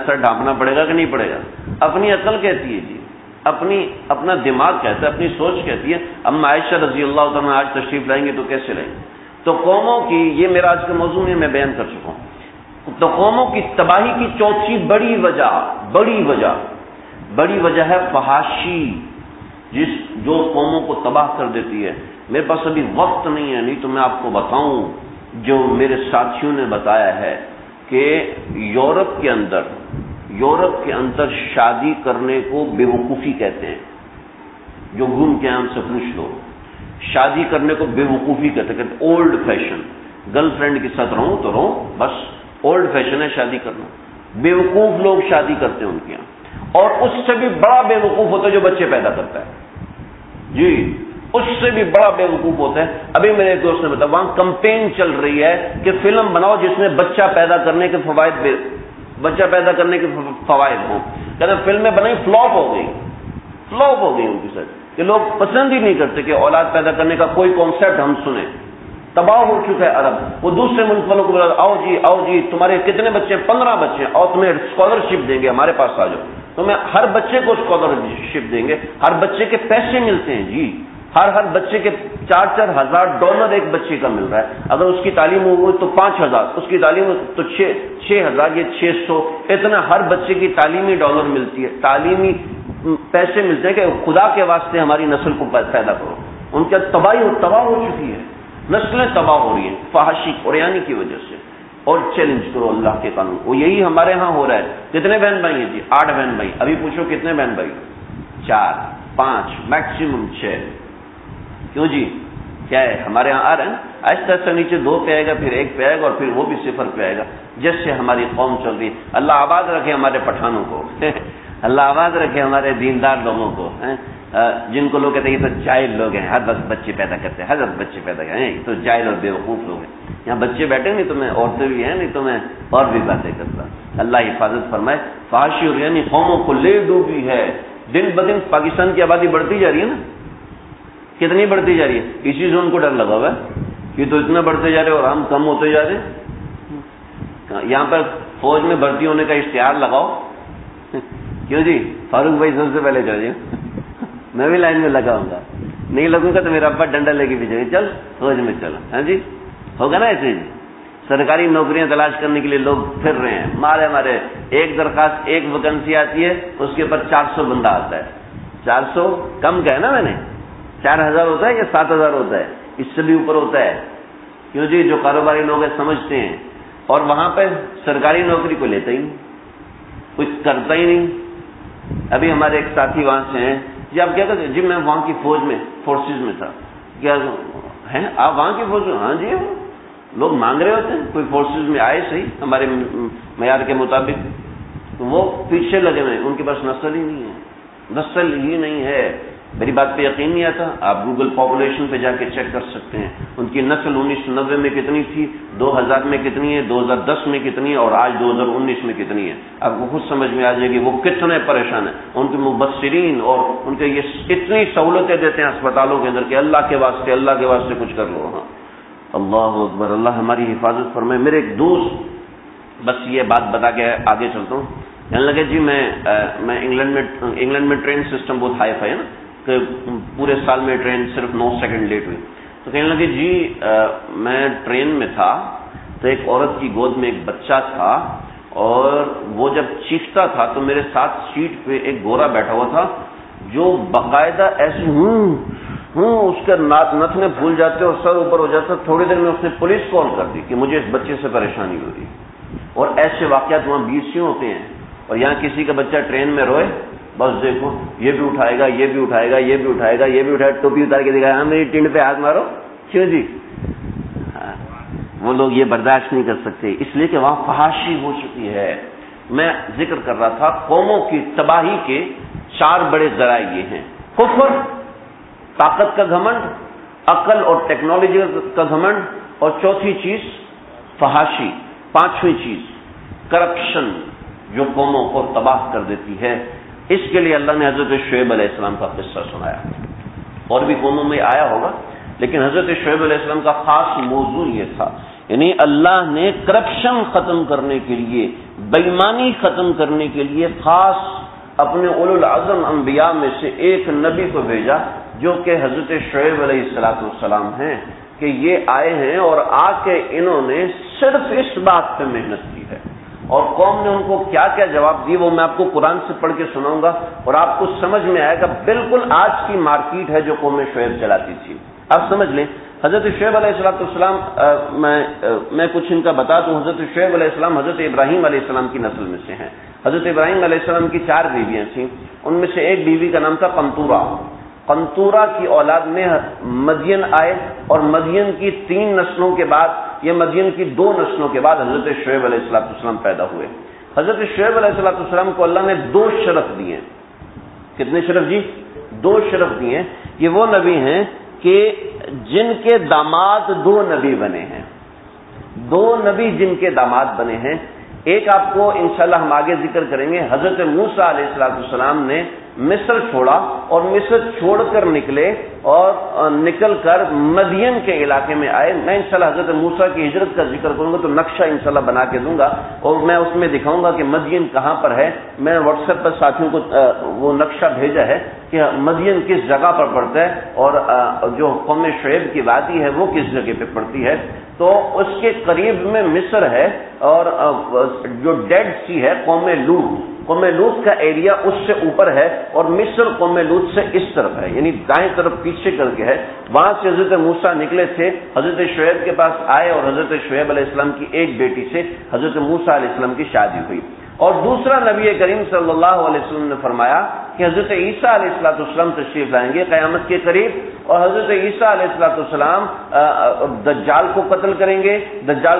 سر ڈھانپنا پڑے گا کہ نہیں پڑے گا؟ اپنی عقل کہتی ہے جی، اپنا دماغ کہتا ہے، اپنی سوچ کہتی ہے. اما عائشہ رضی اللہ تعالیٰ آج تشریف لائیں گے تو کیسے لائیں گے؟ تو قوموں کی، یہ میرا آج کا موضوع میں بیان کر چکا ہوں. تو قوموں کی تباہی کی چوتھی بڑی وجہ ہے فحاشی، جو قوموں کو تباہ کر دیتی ہے. میرے پاس ابھی وقت نہیں ہے، نہیں تو میں آپ کو بتاؤں جو میرے ساتھیوں نے بتایا ہے کہ یورپ کے اندر شادی کرنے کو بے وقوفی کہتے ہیں. جو گھوم کے ہم سے پوچھ لو، شادی کرنے کو بے وقوفی کہتے ہیں. اولڈ فیشن، گرل فرینڈ کے ساتھ رہوں تو رہوں، بس اولڈ فیشن ہے شادی کرنا. بے وقوف لوگ شادی کرتے ہیں ان کے یہاں. اور اس سے بھی بڑا بے وقوف ہوتا ہے جو بچے پیدا کرتا ہے. جی اس سے بھی بڑا بے وقوف ہوتا ہے. ابھی میرے ایک دوست نے بتایا وہاں کمپین چل رہی ہے کہ فلم بناؤ جس میں بچہ پیدا کرنے کے فوائد ہوں. کہتے فلمیں بنائی، فلاپ ہو گئی ان کی ساتھ، کہ لوگ پسند ہی نہیں کرتے کہ اولاد پیدا کرنے کا کوئی کانسیپٹ ہم سنیں. تباہ ہو چکا ہے عرب. وہ دوسرے ملک والوں کو بولا آؤ جی تمہارے کتنے بچے؟ 15 بچے، اور تمہیں اسکالرشپ دیں گے، ہمارے پاس آ جاؤ. تمہیں ہر بچے کو اسکالرشپ دیں گے، ہر بچے کے پیسے ملتے ہیں جی. ہر بچے کے $4,000 ایک بچے کا مل رہا ہے. اگر اس کی تعلیم ہوئی تو 5,000، اس کی تعلیم تو 6,000، یہ 600، اتنا ہر بچے کی تعلیمی ڈالر ملتی ہے. تعلیمی پیسے ملتے ہیں کہ خدا کے واسطے ہماری نسل کو پیدا کرو. ان کا تباہ ہو چکی ہے، نسلیں تباہ ہو رہی ہیں فحاشی عریانی کی وجہ سے. اور چیلنج کرو اللہ کے قانون کو. یہی ہمارے ہاں ہو رہا ہے. کتنے بہن بھائی ہیں جی؟ 8 بہن بھائی. ابھی پوچھو کتنے بہن بھائی؟ 4 5 میکسیمم 6. کیوں جی؟ کیا ہے ہمارے ہاں آ رہے ہیں آہستہ آہستہ نیچے 2 پہ آئے گا، پھر 1 پہ آئے گا، اور پھر وہ بھی 0 پہ آئے گا. جیسے ہماری قوم چل رہی ہے. اللہ آباد رکھے ہمارے پٹھانوں کو اللہ آباد رکھے ہمارے دیندار لوگوں کو، جن کو لوگ کہتے ہیں یہ تو جاہل لوگ ہیں، ہر وقت بچے پیدا کرتے ہیں، ہر وقت بچے پیدا کرتے ہیں، یہ تو جاہل اور بیوقوف لوگ ہیں. یہاں بچے بیٹھے نہیں تو میں عورتیں بھی ہیں، نہیں تو میں اور بھی باتیں کرتا. اللہ حفاظت فرمائے. فحاشی اور یعنی قوموں کو لے ڈوبی ہے. دن بدن پاکستان کی آبادی بڑھتی جا رہی ہے نا. کتنی بڑھتی جا رہی ہے؟ اسی سے ان کو ڈر لگا ہوا ہے کہ تو اتنا بڑھتے جا رہے اور ہم کم ہوتے جا رہے ہیں. یہاں پر فوج میں بھرتی ہونے کا اشتہار لگاؤ. کیوں جی؟ فاروق بھائی سب سے پہلے چل جائے، میں بھی لائن میں لگاؤں گا. نہیں لگوں گا تو میرا ابا ڈنڈا لے کے پیچھے چل فوج میں چل. ہاں جی ہوگا نا ایسے جی. سرکاری نوکریاں تلاش کرنے کے لیے لوگ پھر رہے ہیں مارے. ایک درخواست، ایک ویکنسی آتی ہے، اس کے اوپر 400 بندہ آتا ہے. 400 کم کا ہے نا میں نے. 4,000 ہوتا ہے یا 7,000 ہوتا ہے؟ اس سے بھی اوپر ہوتا ہے. کیوں جی؟ جو کاروباری لوگ ہیں سمجھتے ہیں. اور وہاں پہ سرکاری نوکری کو لیتا ہی نہیں، کچھ کرتا ہی نہیں. ابھی ہمارے ایک ساتھی وہاں سے ہیں، جی آپ کیا کرتے؟ جی میں وہاں کی فوج میں، فورسز میں تھا. کیا ہیں آپ وہاں کی فوج میں؟ ہاں جی. لوگ مانگ رہے ہوتے ہیں کوئی فورسز میں آئے صحیح ہمارے معیار کے مطابق، تو وہ پیچھے لگے ہوئے، ان کے پاس نسل ہی نہیں ہے، نسل ہی نہیں ہے. میری بات پہ یقین نہیں آتا؟ آپ گوگل پاپولیشن پہ جا کے چیک کر سکتے ہیں. ان کی نسل 1990 میں کتنی تھی، 2000 میں کتنی ہے، 2010 میں کتنی ہے، اور آج 2019 میں کتنی ہے. آپ کو خود سمجھ میں آ جائے گی وہ کتنے پریشان ہیں. ان کے مبصرین اور ان کے یہ اتنی سہولتیں دیتے ہیں اسپتالوں کے اندر کہ اللہ کے واسطے کچھ کر لو. ہاں اللہ اکبر، اللہ ہماری حفاظت فرمائے. میرے ایک دوست، بس یہ بات بتا کے آگے چلتا ہوں، کہنے لگے جی میں انگلینڈ میں ٹرین سسٹم بہت ہائی فائی ہے نا، کہ پورے سال میں ٹرین صرف 9 سیکنڈ لیٹ ہوئی. تو کہنے لگے جی میں ٹرین میں تھا تو ایک عورت کی گود میں ایک بچہ تھا، اور وہ جب چیختا تھا تو میرے ساتھ سیٹ پہ ایک گورا بیٹھا ہوا تھا جو باقاعدہ ایسے اس کے نتنے پھول جاتے اور سر اوپر ہو جاتا. تھوڑی دیر میں اس نے پولیس کال کر دی کہ مجھے اس بچے سے پریشانی ہو رہی. اور ایسے واقعات وہاں 20 ہوتے ہیں. اور یہاں کسی کا بچہ ٹرین میں روئے، بس دیکھو یہ بھی اٹھائے گا، یہ بھی اٹھائے گا، یہ بھی اٹھائے گا، یہ بھی اٹھائے گا، ٹوپی اتار کے دکھائے، ہاں میری ٹینڈ پہ ہاتھ مارو. کیوں جی؟ وہ لوگ یہ برداشت نہیں کر سکتے، اس لیے کہ وہاں فحاشی ہو چکی ہے. میں ذکر کر رہا تھا قوموں کی تباہی کے 4 بڑے ذرائع یہ ہیں: کفر، طاقت کا گھمنڈ، عقل اور ٹیکنالوجی کا گھمنڈ، اور چوتھی چیز فحاشی، 5ویں چیز کرپشن، جو قوموں کو تباہ کر دیتی ہے. اس کے لیے اللہ نے حضرت شعیب علیہ السلام کا قصہ سنایا. اور بھی قوموں میں آیا ہوگا، لیکن حضرت شعیب علیہ السلام کا خاص موضوع یہ تھا، یعنی اللہ نے کرپشن ختم کرنے کے لیے، بےایمانی ختم کرنے کے لیے خاص اپنے اولو العزم انبیاء میں سے ایک نبی کو بھیجا، جو کہ حضرت شعیب علیہ السلام ہیں، کہ یہ آئے ہیں اور آ کے انہوں نے صرف اس بات پہ محنت کی ہے. اور قوم نے ان کو کیا کیا جواب دی وہ میں آپ کو قرآن سے پڑھ کے سناؤں گا، اور آپ کو سمجھ میں آئے گا بالکل آج کی مارکیٹ ہے جو قوم شعیب چلاتی تھی. آپ سمجھ لیں حضرت شعیب علیہ السلام، میں کچھ ان کا بتا دوں. حضرت شعیب علیہ السلام حضرت ابراہیم علیہ السلام کی نسل میں سے ہیں. حضرت ابراہیم علیہ السلام کی 4 بیویاں تھیں، ان میں سے ایک بیوی کا نام تھا قنطورہ. قنطورہ کی اولاد میں مدین آئے، اور مدین کی 3 نسلوں کے بعد، یہ مدین کی 2 نسلوں کے بعد حضرت شعیب علیہ السلام پیدا ہوئے. حضرت شعیب علیہ السلام کو اللہ نے 2 شرف دیے. کتنے شرف جی؟ 2 شرف دیے. یہ وہ نبی ہیں کہ جن کے داماد 2 نبی بنے ہیں. 2 نبی جن کے داماد بنے ہیں. ایک آپ کو انشاءاللہ ہم آگے ذکر کریں گے. حضرت موسیٰ علیہ السلام نے مصر چھوڑا، اور مصر چھوڑ کر نکلے، اور نکل کر مدین کے علاقے میں آئے. میں انشاءاللہ حضرت موسیٰ کی ہجرت کا ذکر کروں گا تو نقشہ انشاءاللہ بنا کے دوں گا، اور میں اس میں دکھاؤں گا کہ مدین کہاں پر ہے. میں واٹس ایپ پر ساتھیوں کو وہ نقشہ بھیجا ہے کہ مدین کس جگہ پر پڑتا ہے، اور جو قوم شعیب کی وادی ہے وہ کس جگہ پہ پڑتی ہے. تو اس کے قریب میں مصر ہے، اور جو ڈیڈ سی ہے قوم لوط کا ایریا اس سے اوپر ہے، اور مصر قوم لوط سے اس طرف ہے، یعنی دائیں طرف پیچھے کر کے ہے. وہاں سے حضرت موسیٰ نکلے تھے، حضرت شعیب کے پاس آئے، اور حضرت شعیب علیہ السلام کی ایک بیٹی سے حضرت موسیٰ علیہ السلام کی شادی ہوئی. اور دوسرا نبی کریم صلی اللہ علیہ وسلم نے فرمایا کہ حضرت عیسیٰ علیہ السلام تشریف لائیں گے قیامت کے قریب، اور حضرت عیسیٰ علیہ السلام دجال کو قتل کریں گے. دجال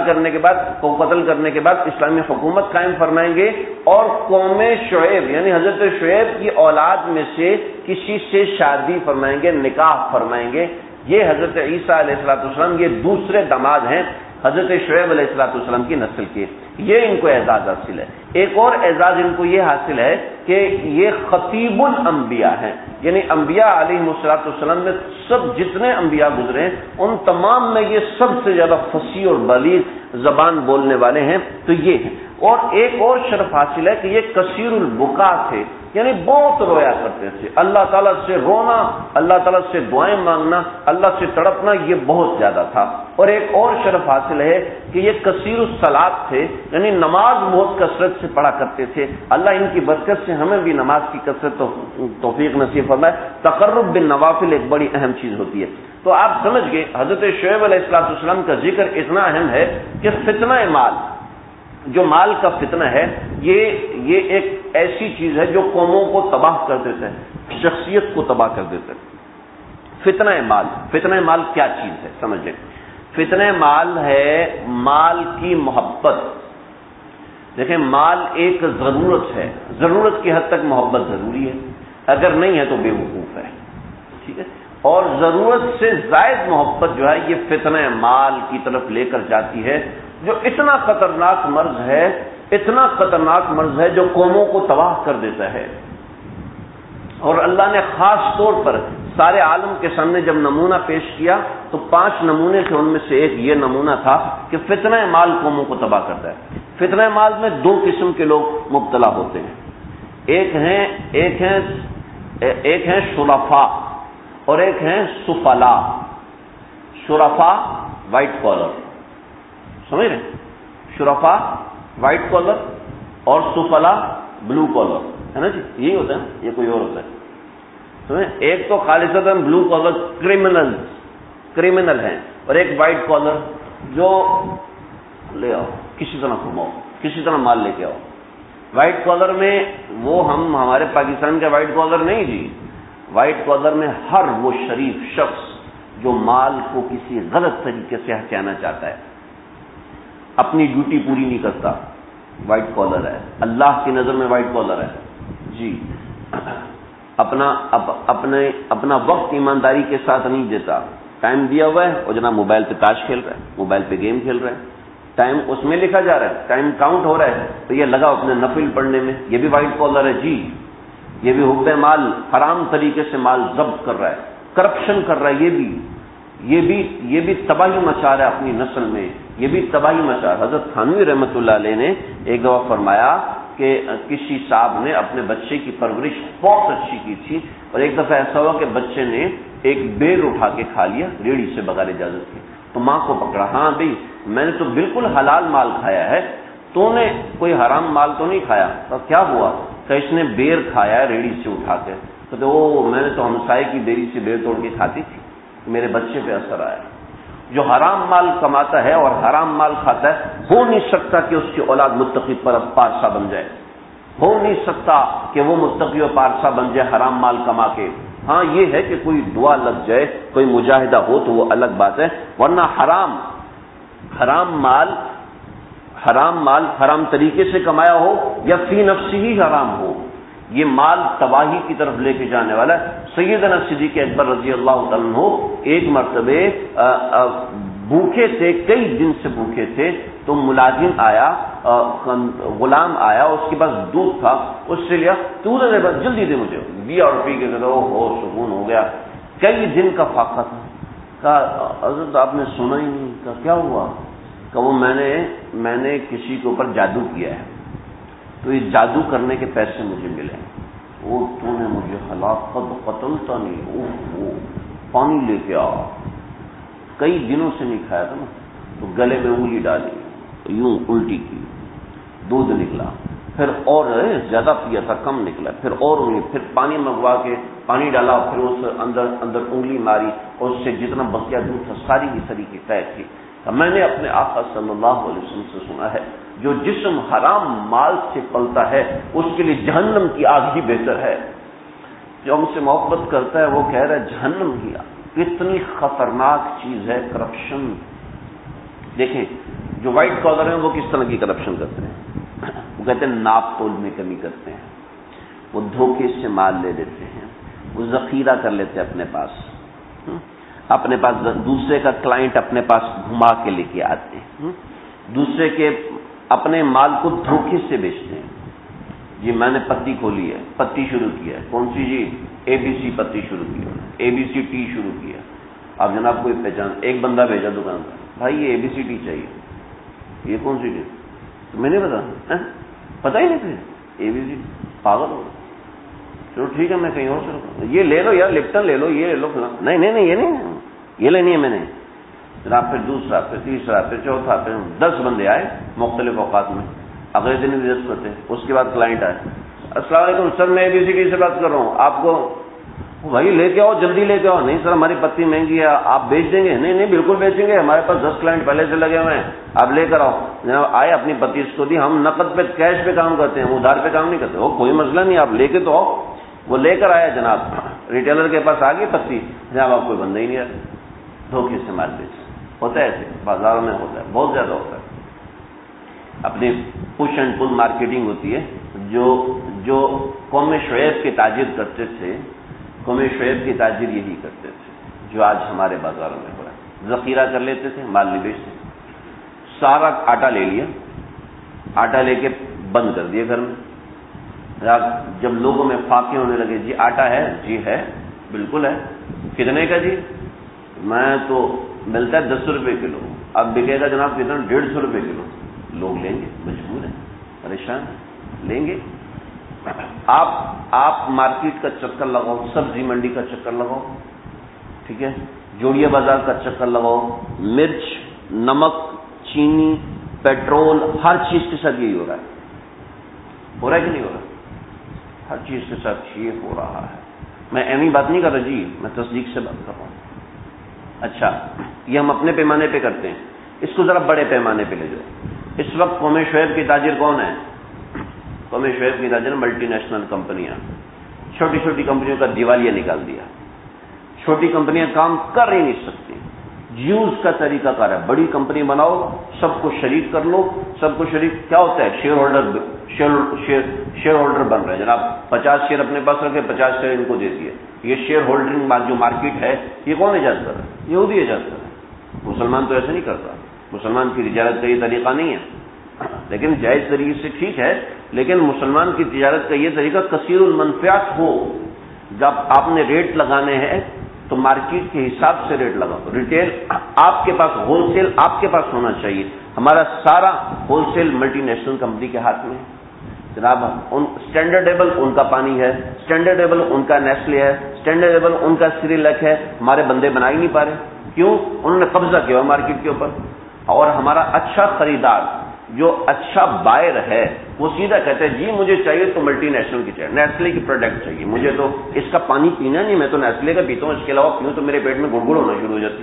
قتل کرنے کے بعد اسلامی حکومت قائم فرمائیں گے، اور قوم شعیب یعنی حضرت شعیب کی اولاد میں سے کسی سے شادی فرمائیں گے، نکاح فرمائیں گے. یہ حضرت عیسیٰ علیہ السلام یہ دوسرے داماد ہیں حضرت شعیب علیہ السلام کی نسل کے. یہ ان کو اعزاز حاصل ہے. ایک اور اعزاز ان کو یہ حاصل ہے کہ یہ خطیب الانبیاء ہیں، یعنی انبیاء علیہ السلام میں سب جتنے انبیاء گزرے ہیں ان تمام میں یہ سب سے زیادہ فصیح اور بلیغ زبان بولنے والے ہیں. تو یہ ہیں. اور ایک اور شرف حاصل ہے کہ یہ کثیر البکا تھے، یعنی بہت رویا کرتے تھے. اللہ تعالیٰ سے رونا، اللہ تعالیٰ سے دعائیں مانگنا، اللہ سے تڑپنا، یہ بہت زیادہ تھا. اور ایک اور شرف حاصل ہے کہ یہ کثیر الصلاۃ تھے، یعنی نماز بہت کثرت سے پڑھا کرتے تھے۔ اللہ ان کی برکت سے ہمیں بھی نماز کی کثرت توفیق نصیب فرمائے۔ تقرب بالنوافل ایک بڑی اہم چیز ہوتی ہے۔ تو آپ سمجھ گئے حضرت شعیب علیہ السلام کا ذکر اتنا اہم ہے کہ فتنہ مال، جو مال کا فتنہ ہے، یہ ایک ایسی چیز ہے جو قوموں کو تباہ کر دیتا ہے، شخصیت کو تباہ کر دیتا ہے۔ فتنہ مال کیا چیز ہے سمجھیں۔ فتنہ مال ہے مال کی محبت۔ دیکھیں مال ایک ضرورت ہے، ضرورت کی حد تک محبت ضروری ہے، اگر نہیں ہے تو بے وقوف ہے، ٹھیک ہے۔ اور ضرورت سے زائد محبت جو ہے یہ فتنہ مال کی طرف لے کر جاتی ہے، جو اتنا خطرناک مرض ہے، اتنا خطرناک مرض ہے جو قوموں کو تباہ کر دیتا ہے۔ اور اللہ نے خاص طور پر سارے عالم کے سامنے جب نمونہ پیش کیا تو 5 نمونے تھے، ان میں سے ایک یہ نمونہ تھا کہ فتنہ مال قوموں کو تباہ کرتا ہے۔ فتنہ مال میں 2 قسم کے لوگ مبتلا ہوتے ہیں، ایک ہیں شرفا اور ایک ہیں سفلا۔ شرفا وائٹ کالر، سمجھ رہے ہیں؟ شرفا وائٹ کالر اور سفلا بلو کالر، ہے نا جی، یہی ہوتا ہے نا، یہ کوئی اور ہوتا ہے؟ ایک تو خالصتاً بلو کالر کریمنل ہیں، اور ایک وائٹ کالر جو لے آؤ کسی طرح گھماؤ، کسی طرح مال لے کے آؤ۔ وائٹ کالر میں وہ ہمارے پاکستان کا وائٹ کالر نہیں جی، وائٹ کالر میں ہر وہ شریف شخص جو مال کو کسی غلط طریقے سے ہتھیانا چاہتا ہے، اپنی ڈیوٹی پوری نہیں کرتا، وائٹ کالر ہے، اللہ کی نظر میں وائٹ کالر ہے جی، اپنا وقت ایمانداری کے ساتھ نہیں دیتا، ٹائم دیا ہوا ہے اور جناب موبائل پہ تاش کھیل رہا ہے، موبائل پہ گیم کھیل رہا ہے، ٹائم اس میں لکھا جا رہا ہے، ٹائم کاؤنٹ ہو رہا ہے، تو یہ لگا اپنے نفل پڑھنے میں، یہ بھی وائٹ کالر ہے جی، یہ بھی حب مال، حرام طریقے سے مال ضبط کر رہا ہے، کرپشن کر رہا ہے، یہ بھی تباہی مچا رہا ہے اپنی نسل میں، یہ بھی تباہی مچا رہا ہے۔ حضرت تھانوی رحمۃ اللہ علیہ نے ایک دفعہ فرمایا کہ کسی صاحب نے اپنے بچے کی پرورش بہت اچھی کی تھی، اور ایک دفعہ ایسا ہوا کہ بچے نے ایک بیر اٹھا کے کھا لیا ریڑھی سے بغیر اجازت کے، تو ماں کو پکڑا، ہاں بھائی میں نے تو بالکل حلال مال کھایا ہے، تو نے کوئی حرام مال تو نہیں کھایا؟ تو کیا ہوا؟ کہ اس نے بیر کھایا ہے ریڑھی سے اٹھا کے، تو میں نے تو ہمسائے کی بیری سے بیر توڑ کے کھاتی تھی، میرے بچے پہ اثر آیا۔ جو حرام مال کماتا ہے اور حرام مال کھاتا ہے، ہو نہیں سکتا کہ اس کی اولاد متقی پارسا بن جائے، ہو نہیں سکتا کہ وہ متقی و پارسا بن جائے حرام مال کما کے۔ ہاں یہ ہے کہ کوئی دعا لگ جائے، کوئی مجاہدہ ہو تو وہ الگ بات ہے، ورنہ حرام مال حرام طریقے سے کمایا ہو یا فی نفسی ہی حرام ہو، یہ مال تباہی کی طرف لے کے جانے والا ہے۔ سیدنا صدیق اکبر رضی اللہ تعالیٰ عنہ ایک مرتبہ بھوکے تھے، کئی دن سے بھوکے تھے، تو ملازم آیا، غلام آیا، اس کے پاس دودھ تھا، اس سے لیا، دودھ دے بس جلدی دے مجھے، دیا اور پی کے ہو سکون ہو گیا۔ کئی دن کا فاقہ تھا، کہا حضرت آپ نے سنا ہی نہیں، کہا کیا ہوا؟ کہ وہ میں نے کسی کے اوپر جادو کیا ہے، تو یہ جادو کرنے کے پیسے مجھے ملے، وہ تو نے مجھے ہلاکت قتلتا نہیں، وہ پانی لے کے آ، کئی دنوں سے نہیں کھایا تھا نا، تو گلے میں انگلی ڈالی، یوں الٹی کی، دودھ نکلا، پھر اور زیادہ پیا تھا کم نکلا، پھر اور انگلی، پھر پانی منگوا کے پانی ڈالا، پھر اس اندر انگلی ماری، اور اس سے جتنا بقیہ دودھ تھا ساری کی ساری کی قید کی۔ میں نے اپنے آقا صلی اللہ علیہ وسلم سے سنا ہے، جو جسم حرام مال سے پلتا ہے اس کے لیے جہنم کی آگ ہی بہتر ہے۔ جو ہم سے محبت کرتا ہے وہ کہہ رہا ہے جہنم کی آگ کتنی خطرناک چیز ہے کرپشن۔ دیکھیں جو وائٹ کالر ہیں وہ کس طرح کی کرپشن کرتے ہیں، وہ کہتے ہیں ناپ تول میں کمی کرتے ہیں، وہ دھوکے سے مال لے لیتے ہیں، وہ ذخیرہ کر لیتے ہیں اپنے پاس دوسرے کا کلائنٹ اپنے پاس گھما کے لے کے آتے ہیں، دوسرے کے اپنے مال کو دھوکے سے بیچتے ہیں۔ جی میں نے پتی کھولی ہے، پتی شروع کیا ہے، کون سی جی؟ ABC پتی شروع کی ہے، ABC ٹی شروع کیا۔ اب جناب کوئی پہچان، ایک بندہ بھیجا دکان پر، بھائی یہ ABC ٹی چاہیے، یہ کون سی ٹی؟ میں نہیں پتا ہی نہیں تھے ABC پاگل ہو، چلو ٹھیک ہے میں کہیں اور سے یہ لے لو یار، لپٹن لے لو، یہ لے لو فلاں، نہیں یہ نہیں، یہ لینی ہے میں نے، جناب پھر دوسرا، پھر تیسرا، پھر چوتھا، پھر 10 بندے آئے مختلف اوقات میں، اگلے دن بھی 10 کرتے. اس کے بعد کلائنٹ آئے، السلام علیکم سر میں ABCD سے بات کر رہا ہوں، آپ کو بھائی لے کے آؤ، جلدی لے کے آؤ. نہیں سر ہماری پتی مہنگی ہے، آپ بیچ دیں گے؟ نہیں بالکل بیچیں گے، ہمارے پاس 10 کلائنٹ پہلے سے لگے ہوئے ہیں، آپ لے کر آؤ. جناب آئے، اپنی پتی اس کو دی. ہم نقد پہ کیش پہ کام کرتے ہیں، وہ ادھار پہ کام نہیں کرتے. وہ کوئی مسئلہ نہیں، آپ لے کے تو آؤ. وہ لے کر آیا جناب، ریٹیلر کے پاس آ گئی پتی، جناب آپ کوئی بندہ ہی نہیں آیا، دھوکے سے مال بیچ. ہوتا ہے ایسے، بازاروں میں ہوتا ہے، بہت زیادہ ہوتا ہے. اپنی پش اینڈ پل مارکیٹنگ ہوتی ہے. جو قوم شعیب کے تاجر کرتے تھے، قوم شعیب کے تاجر یہی کرتے تھے جو آج ہمارے بازاروں میں ہو رہا ہے. ذخیرہ کر لیتے تھے، مال نہیں بیچتے. سارا آٹا لے لیا، آٹا لے کے بند کر دیا گھر میں. جب لوگوں میں فاقے ہونے لگے، جی آٹا ہے؟ جی ہے، بالکل ہے. کتنے کا؟ جی میں تو ملتا ہے 10 روپے کلو. اب بکے گا جناب کتنا؟ 150 روپے کلو. لوگ لیں گے، مجبور ہیں، پریشان ہیں، لیں گے. آپ مارکیٹ کا چکر لگاؤ، سبزی منڈی کا چکر لگاؤ، ٹھیک ہے، جوڑیہ بازار کا چکر لگاؤ، مرچ، نمک، چینی، پیٹرول، ہر چیز کے ساتھ یہی ہو رہا ہے کہ نہیں ہو رہا؟ ہر چیز کے ساتھ یہ ہو رہا ہے. میں ایمی بات نہیں کر رہا جی، میں تصدیق سے بات کر رہا ہوں. اچھا، یہ ہم اپنے پیمانے پہ کرتے ہیں، اس کو ذرا بڑے پیمانے پہ لے جاؤ. اس وقت قوم شعیب کے تاجر کون ہیں؟ قوم شعیب کی تاجر ملٹی نیشنل کمپنیاں. چھوٹی چھوٹی کمپنیوں کا دیوالیہ نکال دیا. چھوٹی کمپنیاں کام کر ہی نہیں سکتی. جیوز کا طریقہ کار ہے، بڑی کمپنی بناؤ، سب کو شریک کر لو. سب کو شریک کیا ہوتا ہے؟ شیئر ہولڈر بن رہے ہیں جناب. 50 شیئر اپنے پاس رکھے، 50 شیئر ان کو دے دیے. یہ شیئر ہولڈنگ جو مارکیٹ ہے، یہ کون ایجاد کر رہا ہے؟ یہودی ایجاد کر رہا ہے. مسلمان تو ایسے نہیں کرتا. مسلمان کی تجارت کا یہ طریقہ نہیں ہے، لیکن جائز طریقے سے ٹھیک ہے. لیکن مسلمان کی تجارت کا یہ طریقہ کثیر المنفعت ہو. جب آپ نے ریٹ لگانے ہیں تو مارکیٹ کے حساب سے ریٹ لگاؤ. ریٹیل آپ کے پاس، ہول سیل آپ کے پاس ہونا چاہیے. ہمارا سارا wholesale multinational company کے ہاتھ میں جناب. اسٹینڈرڈیبل ان کا پانی ہے، اسٹینڈرڈیبل ان کا نیسلے ہے، اسٹینڈرڈیبل ان کا سریلک ہے. ہمارے بندے بنا ہی نہیں پا رہے. کیوں؟ انہوں نے قبضہ کیا مارکیٹ کے اوپر. اور ہمارا اچھا خریدار جو اچھا بائر ہے وہ سیدھا کہتا ہے جی مجھے چاہیے تو ملٹی نیشنل کی چاہیے، نیسلے کی پروڈکٹ چاہیے، مجھے تو اس کا پانی پینا نہیں، میں تو نیسلے کا پیتا ہوں، اس کے علاوہ پیوں تو میرے پیٹ میں گڑگڑ ہونا شروع ہو جاتی.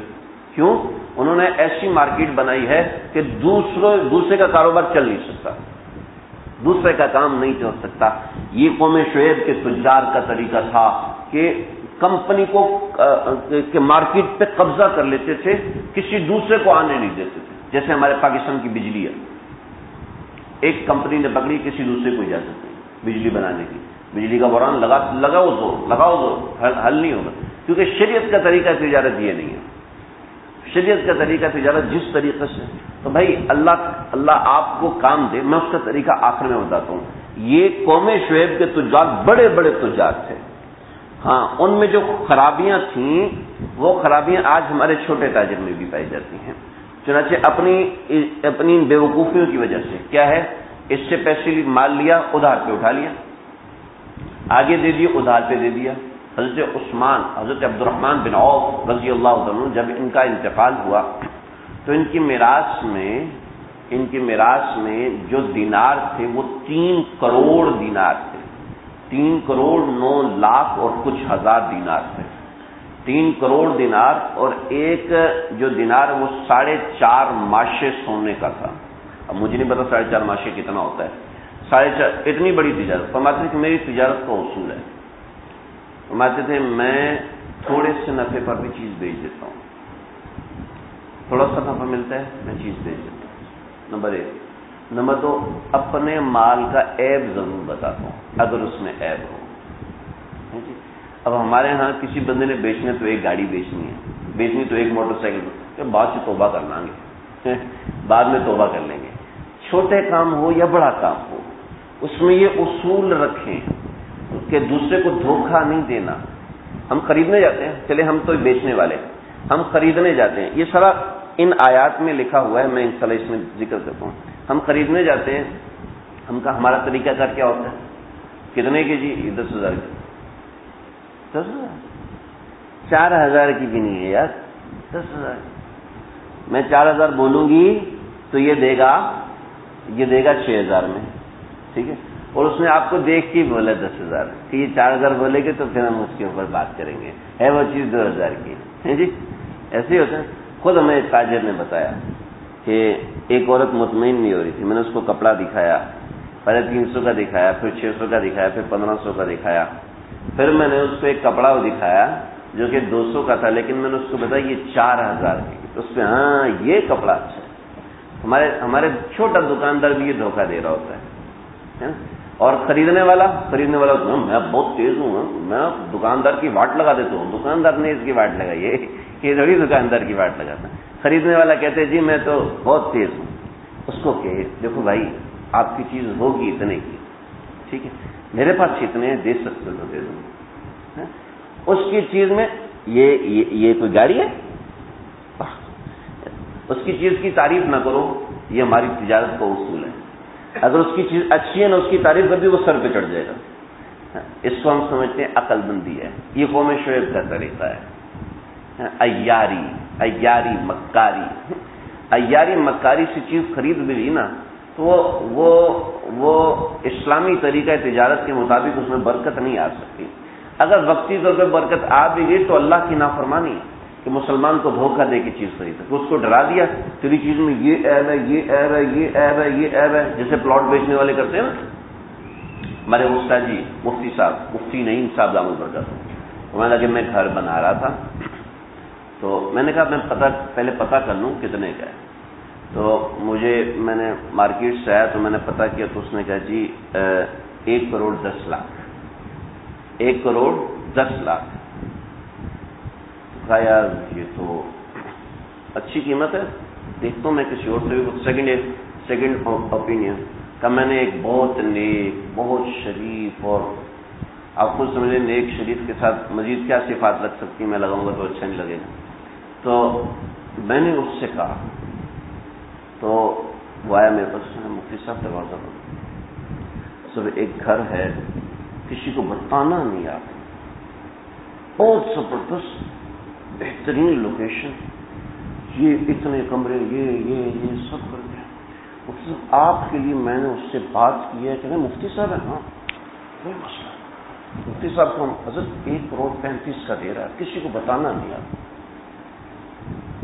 کیوں؟ انہوں نے ایسی مارکیٹ بنائی ہے کہ دوسرے کا کاروبار چل نہیں سکتا، دوسرے کا کام نہیں چل سکتا. یہ قوم شعیب کے تجار کا طریقہ تھا کہ کمپنی کو کہ مارکیٹ پہ قبضہ کر لیتے تھے، کسی دوسرے کو آنے نہیں دیتے تھے. جیسے ہمارے پاکستان کی بجلی ہے، ایک کمپنی نے پکڑی، کسی دوسرے کو اجازت نہیں بجلی بنانے کی. بجلی کا بحران لگاؤ زور، حل نہیں ہوگا. کیونکہ شریعت کا طریقہ تجارت یہ نہیں ہے. شریعت کا طریقہ تجارت جس طریقے سے، تو بھائی اللہ آپ کو کام دے. میں اس کا طریقہ آخر میں بتاتا ہوں. یہ قوم شعیب کے تجار بڑے بڑے تجار تھے. ہاں، ان میں جو خرابیاں تھیں وہ خرابیاں آج ہمارے چھوٹے تاجر میں بھی پائی جاتی ہیں. چنانچہ اپنی بیوقوفیوں کی وجہ سے کیا ہے، اس سے پیسے مال لیا، ادھار پہ اٹھا لیا، آگے دے دیا، ادھار پہ دے دیا. حضرت عبد الرحمن بن عوف رضی اللہ عنہ جب ان کا انتقال ہوا تو ان کی میراث میں جو دینار تھے وہ 3 کروڑ دینار تھے. 3 کروڑ 9 لاکھ اور کچھ ہزار دینار تھے. 3 کروڑ دینار اور ایک جو دینار وہ 4.5 ماشے سونے کا تھا. اب مجھے نہیں پتا 4.5 ماشے کتنا ہوتا ہے. 4.5 اتنی بڑی تجارت. فرماتے تھے کہ میری تجارت کا اصول ہے، فرماتے تھے میں تھوڑے سے نفع پر بھی چیز بیچ دیتا ہوں. تھوڑا سا نفع ملتا ہے میں چیز بیچ دیتا ہوں. نمبر 1. نمبر 2، اپنے مال کا عیب ضرور بتاتا ہوں اگر اس میں عیب ہو. اب ہمارے ہاں کسی بندے نے بیچنا تو ایک گاڑی بیچنی تو ایک موٹر سائیکل، بعد سے توبہ کر لیں گے، بعد میں توبہ کر لیں گے. چھوٹے کام ہو یا بڑا کام ہو اس میں یہ اصول رکھیں کہ دوسرے کو دھوکہ نہیں دینا. ہم خریدنے جاتے ہیں، چلے ہم تو بیچنے والے، ہم خریدنے جاتے ہیں. یہ سارا ان آیات میں لکھا ہوا ہے، میں انشاءاللہ اس میں ذکر کرتا ہوں. ہم خریدنے جاتے ہیں، ہمارا طریقہ کار کیا ہوتا ہے؟ کتنے کی جی؟ 10,000 کی. 10,000 4,000 کی بھی نہیں ہے یار، 10,000. میں 4000 بولوں گی تو یہ دے گا 6000 میں، ٹھیک ہے، اور اس نے آپ کو دیکھ کے بولا 10,000 کہ یہ 4000 بولے گے تو پھر ہم اس کے اوپر بات کریں گے، ہے وہ چیز 2000 کی ہے جی، ایسے ہی ہوتا ہے۔ خود ہمیں ایک تاجر نے بتایا کہ ایک عورت مطمئن نہیں ہو رہی تھی، میں نے اس کو کپڑا دکھایا، پہلے 300 کا دکھایا، پھر 600 کا دکھایا، پھر 1500 کا دکھایا، پھر میں نے اس کو ایک کپڑا دکھایا جو کہ 200 کا تھا، لیکن میں نے اس کو بتایا یہ 4000 کی، تو اس پہ ہاں یہ کپڑا اچھا ہے۔ ہمارے چھوٹا دکاندار بھی یہ دھوکہ دے رہا ہوتا ہے، اور خریدنے والا میں بہت تیز ہوں، میں دکاندار کی واٹ لگا دیتا ہوں، دکاندار نے اس کی واٹ لگائی ہے، یہ تھوڑی دکاندار کی واٹ لگاتا ہے۔ خریدنے والا کہتے جی میں تو بہت تیز ہوں، اس کو کہ دیکھو بھائی آپ کی چیز ہوگی اتنے کی، ٹھیک ہے، میرے پاس اتنے دے سکتے تو دے دوں، اس کی چیز میں یہ کوئی گاڑی ہے، اس کی چیز کی تعریف نہ کرو، یہ ہماری تجارت کا اصول ہے، اگر اس کی چیز اچھی ہے نا اس کی تعریف کر دی وہ سر پہ چڑھ جائے گا، اس کو ہم سمجھتے ہیں عقل مندی ہے، یہ قوم شعیب کا طریقہ ہے۔ عیاری مکاری سے چیز خرید بھی لی نا تو وہ اسلامی طریقہ تجارت کے مطابق اس میں برکت نہیں آ سکتی، اگر وقتی طور پہ برکت آ بھی گئی تو اللہ کی نافرمانی ہے کہ مسلمان کو دھوکہ دے کے چیز خریدا، تو اس کو ڈرا دیا تیری چیز میں یہ عیب ہے، یہ عیب ہے، یہ عیب ہے، یہ عیب ہے، جیسے پلاٹ بیچنے والے کرتے ہیں نا۔ ہمارے استاد جی مفتی نعیم صاحب دامت برکات، میں لگے میں گھر بنا رہا تھا تو میں نے کہا میں پہلے پتہ کر لوں کتنے کا ہے، تو میں نے مارکیٹ سے آیا تو میں نے پتہ کیا تو اس نے کہا جی 1,10,00,000 1,10,00,000 کہا یار یہ تو اچھی قیمت ہے، دیکھتا ہوں میں کسی اور سے بھی سیکنڈ اوپینین کا۔ میں نے ایک بہت نیک بہت شریف، اور آپ خود سمجھ لیں نیک شریف کے ساتھ مزید کیا صفات لگ سکتی میں لگاؤں گا تو اچھا نہیں لگے گا، تو میں نے اس سے کہا تو وہ آیا میرے پاس، مفتی صاحب دروازہ پر سب ایک گھر ہے کسی کو بتانا نہیں آتا، بہت زبردست بہترین لوکیشن، یہ اتنے کمرے، یہ سب کر کے مفتی صاحب آپ کے لیے میں نے اس سے بات کی ہے کہ مفتی صاحب ہے، ہاں کوئی مسئلہ، مفتی صاحب کو ہم حضرت 1,35,00,000 کا دے رہا ہے، کسی کو بتانا نہیں آتا۔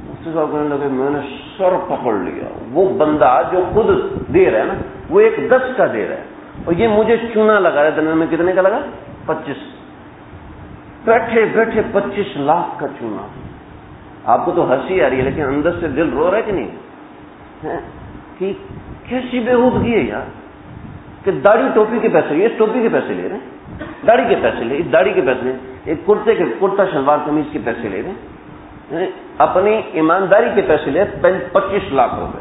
مفتی صاحب کہنے لگے میں نے سر پکڑ لیا، وہ بندہ جو خود دے رہا ہے نا وہ 1,10,00,000 کا دے رہا ہے، اور یہ مجھے چونا لگا رہا ہے، دن میں کتنے کا لگا؟ 25، بیٹھے 25 لاکھ کا چونا۔ آپ کو تو ہنسی آ رہی ہے لیکن اندر سے دل رو رہا ہے کہ نہیں، کہ کیسی بےہودگی ہے یار، کہ داڑھی ٹوپی کے پیسے، یہ ٹوپی کے پیسے لے رہے ہیں، داڑھی کے پیسے لے، اس داڑھی کے پیسے لے، ایک کرتا شلوار قمیض کے پیسے لے رہے ہیں، اپنی ایمانداری کے پیسے لے 25 لاکھ روپے،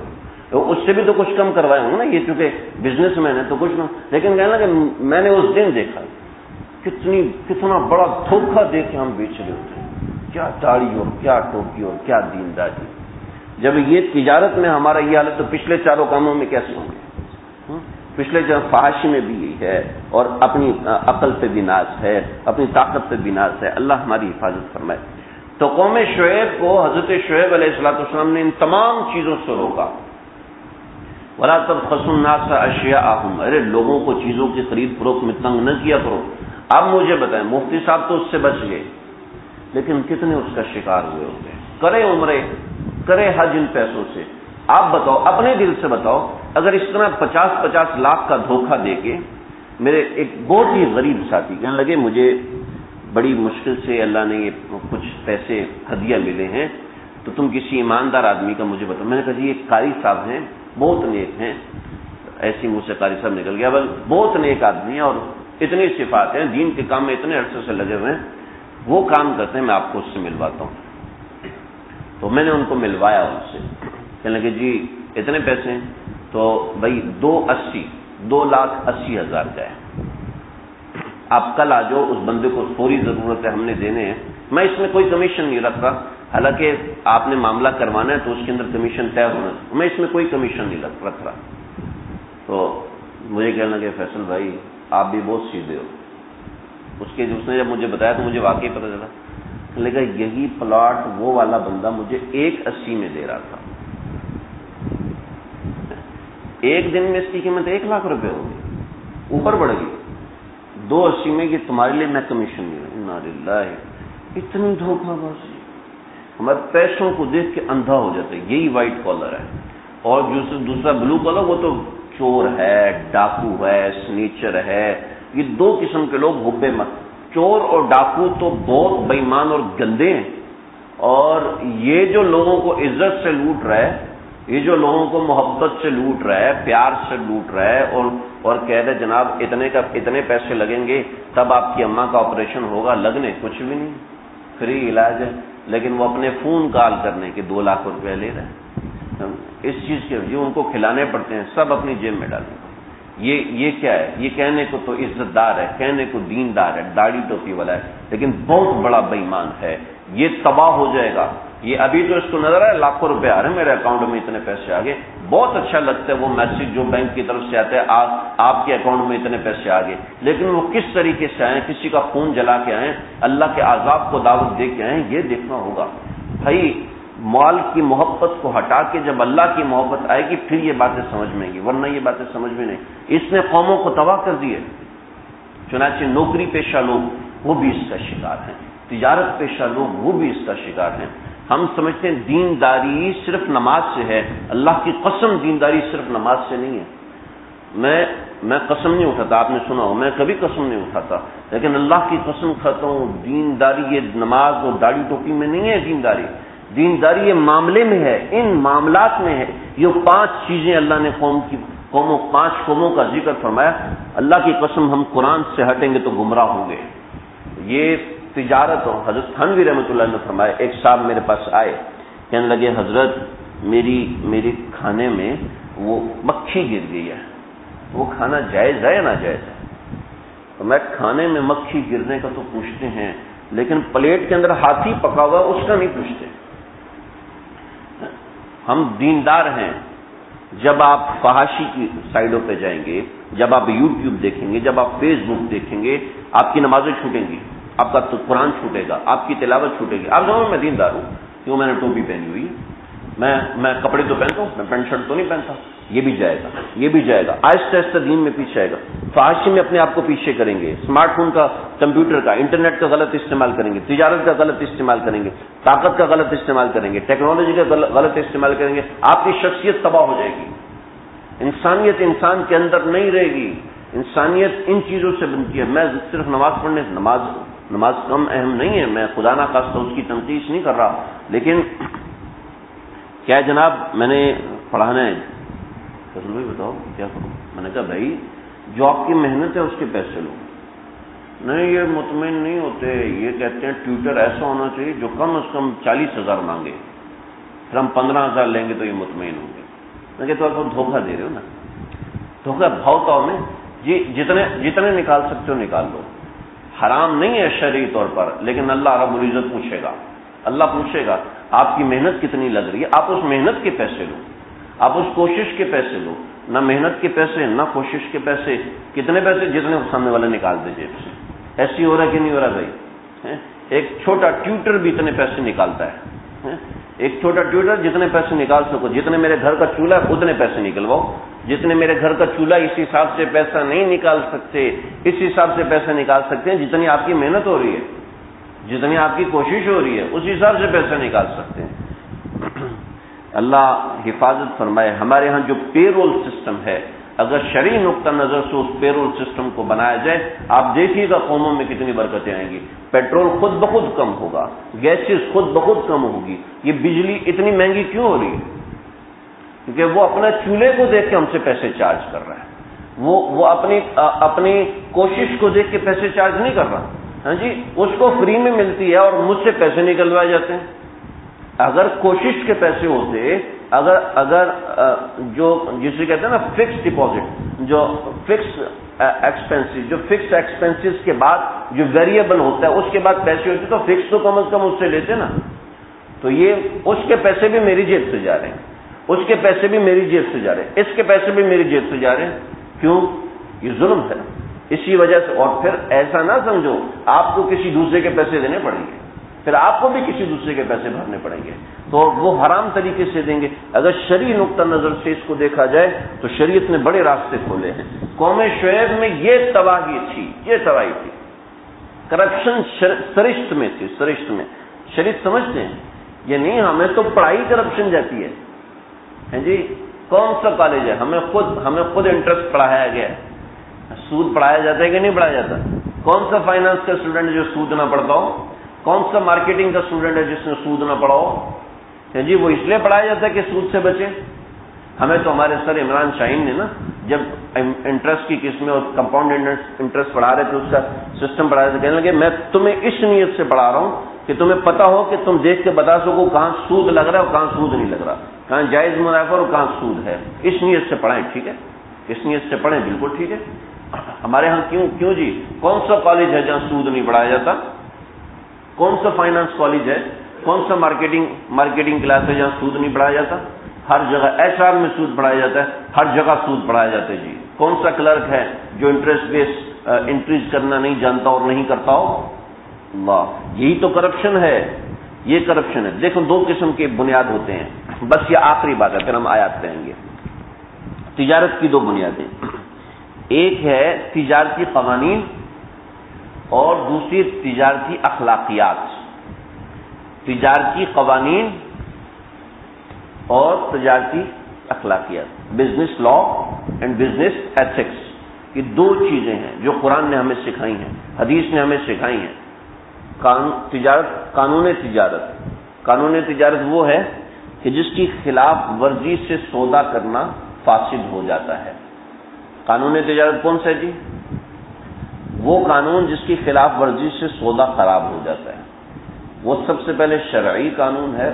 تو اس سے بھی تو کچھ کم کروائے ہوں نا، یہ چونکہ بزنس مین ہے تو کچھ نہ، لیکن کہنا کہ میں نے اس دن دیکھا کتنا بڑا دھوکہ دے کے ہم بیچ رہے ہوتے ہیں، کیا داڑھی اور کیا ٹوپی اور کیا دینداری۔ جب یہ تجارت میں ہمارا یہ حالت تو پچھلے چاروں کاموں میں کیسے ہوں گے؟ پچھلے فحاشی میں بھی یہی ہے، اور اپنی عقل پہ بھی ناز ہے، اپنی طاقت پہ بھی ناز ہے، اللہ ہماری حفاظت فرمائے۔ تو قوم شعیب کو حضرت شعیب علیہ السلام نے ان تمام چیزوں سے روکا، وَلَا تَبْخَسُوا النَّاسَ أَشْيَاءَهُمْ، ارے لوگوں کو چیزوں کی خرید فروخت میں تنگ نہ کیا کرو۔ اب مجھے بتائیں مفتی صاحب تو اس سے بچ گئے، لیکن کتنے اس کا شکار ہوئے ہوں گے؟ کرے عمرے، کرے حج ان پیسوں سے، آپ بتاؤ اپنے دل سے بتاؤ، اگر اس طرح 50 لاکھ کا دھوکہ دے کے، میرے ایک بہت ہی غریب ساتھی کہنے لگے مجھے بڑی مشکل سے اللہ نے یہ کچھ پیسے ہدیہ ملے ہیں، تو تم کسی ایماندار آدمی کا مجھے بتاؤ۔ میں نے کہا جی ایک قاری صاحب ہیں بہت نیک ہیں، ایسی منہ سے قاری صاحب نکل گیا، بل بہت نیک آدمی ہیں اور اتنی صفات ہیں، دین کے کام میں اتنے عرصے سے لگے ہوئے ہیں، وہ کام کرتے ہیں، میں آپ کو اس سے ملواتا ہوں۔ تو میں نے ان کو ملوایا ان سے، کہنے لگے جی اتنے پیسے ہیں، تو بھائی 2,80,000 کا ہے، آپ کل آ جاؤ، اس بندے کو فوری ضرورت ہے، ہم نے دینے ہیں، میں اس میں کوئی کمیشن نہیں رکھ رہا، حالانکہ آپ نے معاملہ کروانا ہے تو اس کے اندر کمیشن طے ہونا ہے، میں اس میں کوئی کمیشن نہیں رکھ رہا۔ تو مجھے کہنے لگے فیصل بھائی آپ بھی بہت سیدھے ہو، اس نے جب مجھے بتایا تو مجھے واقعی پتہ چلا، لیکن یہی پلاٹ وہ والا بندہ مجھے 1,80,000 میں دے رہا تھا، ایک دن میں اس کی قیمت 1 لاکھ روپے ہوگی، اوپر بڑھ گئی، 280 میں کہ تمہارے لیے میں کمیشن نہیں ہوں۔ انا للہ، اتنی دھوکہ بازی، ہمارے پیسوں کو دیکھ کے اندھا ہو جاتا ہے۔ یہی وائٹ کالر ہے، اور دوسرا بلو کالر وہ تو چور ہے، ڈاکو ہے، سنیچر ہے۔ یہ 2 قسم کے لوگ حب مت، چور اور ڈاکو تو بہت بے ایمان اور گندے ہیں، اور یہ جو لوگوں کو عزت سے لوٹ رہا ہے، یہ جو لوگوں کو محبت سے لوٹ رہا ہے، پیار سے لوٹ رہا ہے، اور کہہ رہے جناب اتنے پیسے لگیں گے تب آپ کی اماں کا آپریشن ہوگا، لگنے کچھ بھی نہیں، فری علاج ہے، لیکن وہ اپنے فون کال کرنے کے 2 لاکھ روپے لے رہے ہیں۔ اس چیز کے جو ان کو کھلانے پڑتے ہیں سب اپنی جیب میں ڈالیں۔ یہ کیا ہے؟ یہ کہنے کو تو عزت دار ہے، کہنے کو دیندار ہے، داڑھی ٹوپی والا ہے، لیکن بہت بڑا بے ایمان ہے۔ یہ تباہ ہو جائے گا۔ یہ ابھی تو اس کو نظر ہے لاکھوں روپے آ رہے ہیں، میرے اکاؤنٹ میں اتنے پیسے آ گئے، بہت اچھا لگتا ہے وہ میسج جو بینک کی طرف سے آتا ہے، آپ کے اکاؤنٹ میں اتنے پیسے آ گئے، لیکن وہ کس طریقے سے آئے، کسی کا خون جلا کے آئے، اللہ کے عذاب کو دعوت دے کے آئے، یہ دیکھنا ہوگا۔ بھائی مال کی محبت کو ہٹا کے جب اللہ کی محبت آئے گی پھر یہ باتیں سمجھ میں آئیں گی، ورنہ یہ باتیں سمجھ میں نہیں۔ اس نے قوموں کو تباہ کر دیے۔ چنانچہ نوکری پیشہ لوگ وہ بھی اس کا شکار ہیں، تجارت پیشہ لوگ وہ بھی اس کا شکار ہیں۔ ہم سمجھتے ہیں دینداری صرف نماز سے ہے، اللہ کی قسم دینداری صرف نماز سے نہیں ہے۔ میں قسم نہیں اٹھاتا، آپ نے سنا ہو، میں کبھی قسم نہیں اٹھاتا، لیکن اللہ کی قسم کھاتا ہوں دینداری یہ نماز اور داڑھی ٹوپی میں نہیں ہے۔ دینداری یہ معاملے میں ہے، ان معاملات میں ہے۔ یہ 5 چیزیں اللہ نے 5 قوموں کا ذکر فرمایا۔ اللہ کی قسم ہم قرآن سے ہٹیں گے تو گمراہ ہوں گے۔ یہ تجارت، اور حضرت تھانوی رحمۃ اللہ نے فرمایا، ایک صاحب میرے پاس آئے، کہنے لگے حضرت میری کھانے میں وہ مکھی گر گئی ہے، وہ کھانا جائز ہے یا ناجائز ہے؟ تو میں کھانے میں مکھی گرنے کا تو پوچھتے ہیں، لیکن پلیٹ کے اندر ہاتھی پکا ہوا اس کا نہیں پوچھتے۔ ہم دیندار ہیں۔ جب آپ فحاشی کی سائٹوں پہ جائیں گے، جب آپ یوٹیوب دیکھیں گے، جب آپ فیس بک دیکھیں گے، آپ کی نمازیں چھوٹیں گی، آپ کا قرآن چھوٹے گا، آپ کی تلاوت چھوٹے گی۔ آپ سمجھو میں دیندار ہوں کیوں؟ میں نے ٹوپی پہنی ہوئی، میں کپڑے تو پہنتا ہوں، میں پینٹ شرٹ تو نہیں پہنتا۔ یہ بھی جائے گا، یہ بھی جائے گا، آہستہ آہستہ دین میں پیچھے آئے گا۔ فحاشی میں اپنے آپ کو پیچھے کریں گے، اسمارٹ فون کا، کمپیوٹر کا، انٹرنیٹ کا غلط استعمال کریں گے، تجارت کا غلط استعمال کریں گے، طاقت کا غلط استعمال کریں گے، ٹیکنالوجی کا غلط استعمال کریں گے، آپ کی شخصیت تباہ ہو جائے گی۔ انسانیت انسان کے اندر نہیں رہے گی۔ انسانیت ان چیزوں سے بنتی ہے۔ میں صرف نماز پڑھنے، نماز کم اہم نہیں ہے، میں خدا نہ خواستہ اس کی تنقید نہیں کر رہا، لیکن کیا جناب میں نے پڑھانا ہے، فضل بھائی بتاؤ کیا کروں؟ میں نے کہا بھائی جو آپ کی محنت ہے اس کے پیسے لو۔ نہیں یہ مطمئن نہیں ہوتے، یہ کہتے ہیں ٹیوٹر ایسا ہونا چاہیے جو کم از کم 40,000 مانگے، پھر ہم 15,000 لیں گے تو یہ مطمئن ہوں گے۔ میں کہتا ہوں آپ دھوکہ دے رہے ہو نا، دھوکہ بھاؤ میں جی جتنے نکال سکتے ہو نکال لو، حرام نہیں ہے شرعی طور پر، لیکن اللہ رب العزت پوچھے گا، اللہ پوچھے گا آپ کی محنت کتنی لگ رہی ہے۔ آپ اس محنت کے پیسے لو، آپ اس کوشش کے پیسے لو، نہ محنت کے پیسے نہ کوشش کے پیسے۔ کتنے پیسے؟ جتنے سامنے والے نکال دے جیب سے۔ ایسی ہو رہا ہے کہ نہیں ہو رہا بھائی؟ ایک چھوٹا ٹیوٹر بھی اتنے پیسے نکالتا ہے، ایک چھوٹا ٹیوٹر جتنے پیسے نکال سکو، جتنے میرے گھر کا چولہا ہے اتنے پیسے نکلواؤ، جتنے میرے گھر کا چولہا اس حساب سے پیسہ نہیں نکال سکتے، اس حساب سے پیسہ نکال سکتے ہیں جتنی آپ کی محنت ہو رہی ہے، جتنی آپ کی کوشش ہو رہی ہے، اس حساب سے پیسہ نکال سکتے ہیں۔ اللہ حفاظت فرمائے۔ ہمارے ہاں جو پے رول سسٹم ہے، اگر شرعی نقطہ نظر سے اس پے رول سسٹم کو بنایا جائے، آپ دیکھیے گا قوموں میں کتنی برکتیں آئیں گی۔ پیٹرول خود بخود کم ہوگا، گیسز خود بخود کم ہوگی۔ یہ بجلی اتنی مہنگی کیوں ہو رہی ہے؟ کیونکہ وہ اپنا چولہے کو دیکھ کے ہم سے پیسے چارج کر رہا ہے، وہ اپنی کوشش کو دیکھ کے پیسے چارج نہیں کر رہا۔ ہاں جی، اس کو فری میں ملتی ہے اور مجھ سے پیسے نکلوائے جاتے ہیں۔ اگر کوشش کے پیسے ہوتے، اگر جو جسے کہتے ہیں نا فکس ڈپازٹ، جو فکس ایکسپینسز، جو فکس ایکسپینسز کے بعد جو ویریبل ہوتا ہے اس کے بعد پیسے ہوتے تو فکس تو کم از کم اس سے لیتے نا۔ تو یہ اس کے پیسے بھی میری جیب سے جا رہے ہیں، اس کے پیسے بھی میری جیب سے جا رہے ہیں، اس کے پیسے بھی میری جیب سے جا رہے ہیں۔ کیوں؟ یہ ظلم ہے اسی وجہ سے۔ اور پھر ایسا نہ سمجھو آپ کو کسی دوسرے کے پیسے دینے پڑیں گے، پھر آپ کو بھی کسی دوسرے کے پیسے بھرنے پڑیں گے، تو وہ حرام طریقے سے دیں گے۔ اگر شرعی نقطہ نظر سے اس کو دیکھا جائے تو شریعت نے بڑے راستے کھولے ہیں۔ قوم شعیب میں یہ تباہی تھی، یہ تباہی تھی، کرپشن سرشت میں تھی، سرشت میں۔ شریعت سمجھتے ہیں یہ نہیں، ہمیں تو پڑھائی کرپشن جاتی ہے جی، کون سا کالج ہے، ہمیں خود انٹرسٹ پڑھایا گیا ہے، سود پڑھایا جاتا ہے کہ نہیں پڑھایا جاتا؟ کون سا فائنانس کا اسٹوڈنٹ ہے جو سود نہ پڑھتا ہو؟ کون سا مارکیٹنگ کا اسٹوڈنٹ ہے جس نے سود نہ پڑھا ہو؟ جی وہ اس لیے پڑھایا جاتا ہے کہ سود سے بچے۔ ہمیں تو ہمارے سر عمران شاہین نے نا جب انٹرسٹ کی قسمیں اور کمپاؤنڈ انٹرسٹ پڑھا رہے تھے، اس کا سسٹم پڑھا رہے تھے، کہنے لگے میں تمہیں اس نیت سے پڑھا رہا ہوں کہ تمہیں پتا ہو کہ تم دیکھ کے بتا سکو کہاں سود لگ رہا ہے اور کہاں سود نہیں لگ رہا، کہاں جائز منافع اور کہاں سود ہے۔ اس نیت سے پڑھائیں، ٹھیک ہے، اس نیت سے پڑھیں، بالکل ٹھیک ہے۔ ہمارے ہاں کیوں جی کون سا کالج ہے جہاں سود نہیں پڑھایا جاتا؟ کون سا فائنانس کالج ہے، کون سا مارکیٹنگ کلاس ہے جہاں سود نہیں پڑھایا جاتا؟ ہر جگہ ایچ آر میں سود پڑھایا جاتا ہے، ہر جگہ سود پڑھایا جاتا ہے جی۔ کون سا کلرک ہے جو انٹرسٹ بیس انکریز کرنا نہیں جانتا اور نہیں کرتا ہو؟ اللہ، یہی تو کرپشن ہے، یہ کرپشن ہے۔ دیکھو دو قسم کے بنیاد ہوتے ہیں، بس یہ آخری بات ہے پھر ہم آیات کہیں گے۔ تجارت کی دو بنیادیں، ایک ہے تجارتی قوانین اور دوسری تجارتی اخلاقیات۔ تجارتی قوانین اور تجارتی اخلاقیات، business law and business ethics, یہ دو چیزیں ہیں جو قرآن نے ہمیں سکھائی ہیں، حدیث نے ہمیں سکھائی ہیں۔ قانون تجارت وہ ہے کہ جس کی خلاف ورزی سے سودا کرنا فاسد ہو جاتا ہے۔ قانون تجارت کون سا ہے جی؟ وہ قانون جس کی خلاف ورزی سے سودا خراب ہو جاتا ہے، وہ سب سے پہلے شرعی قانون ہے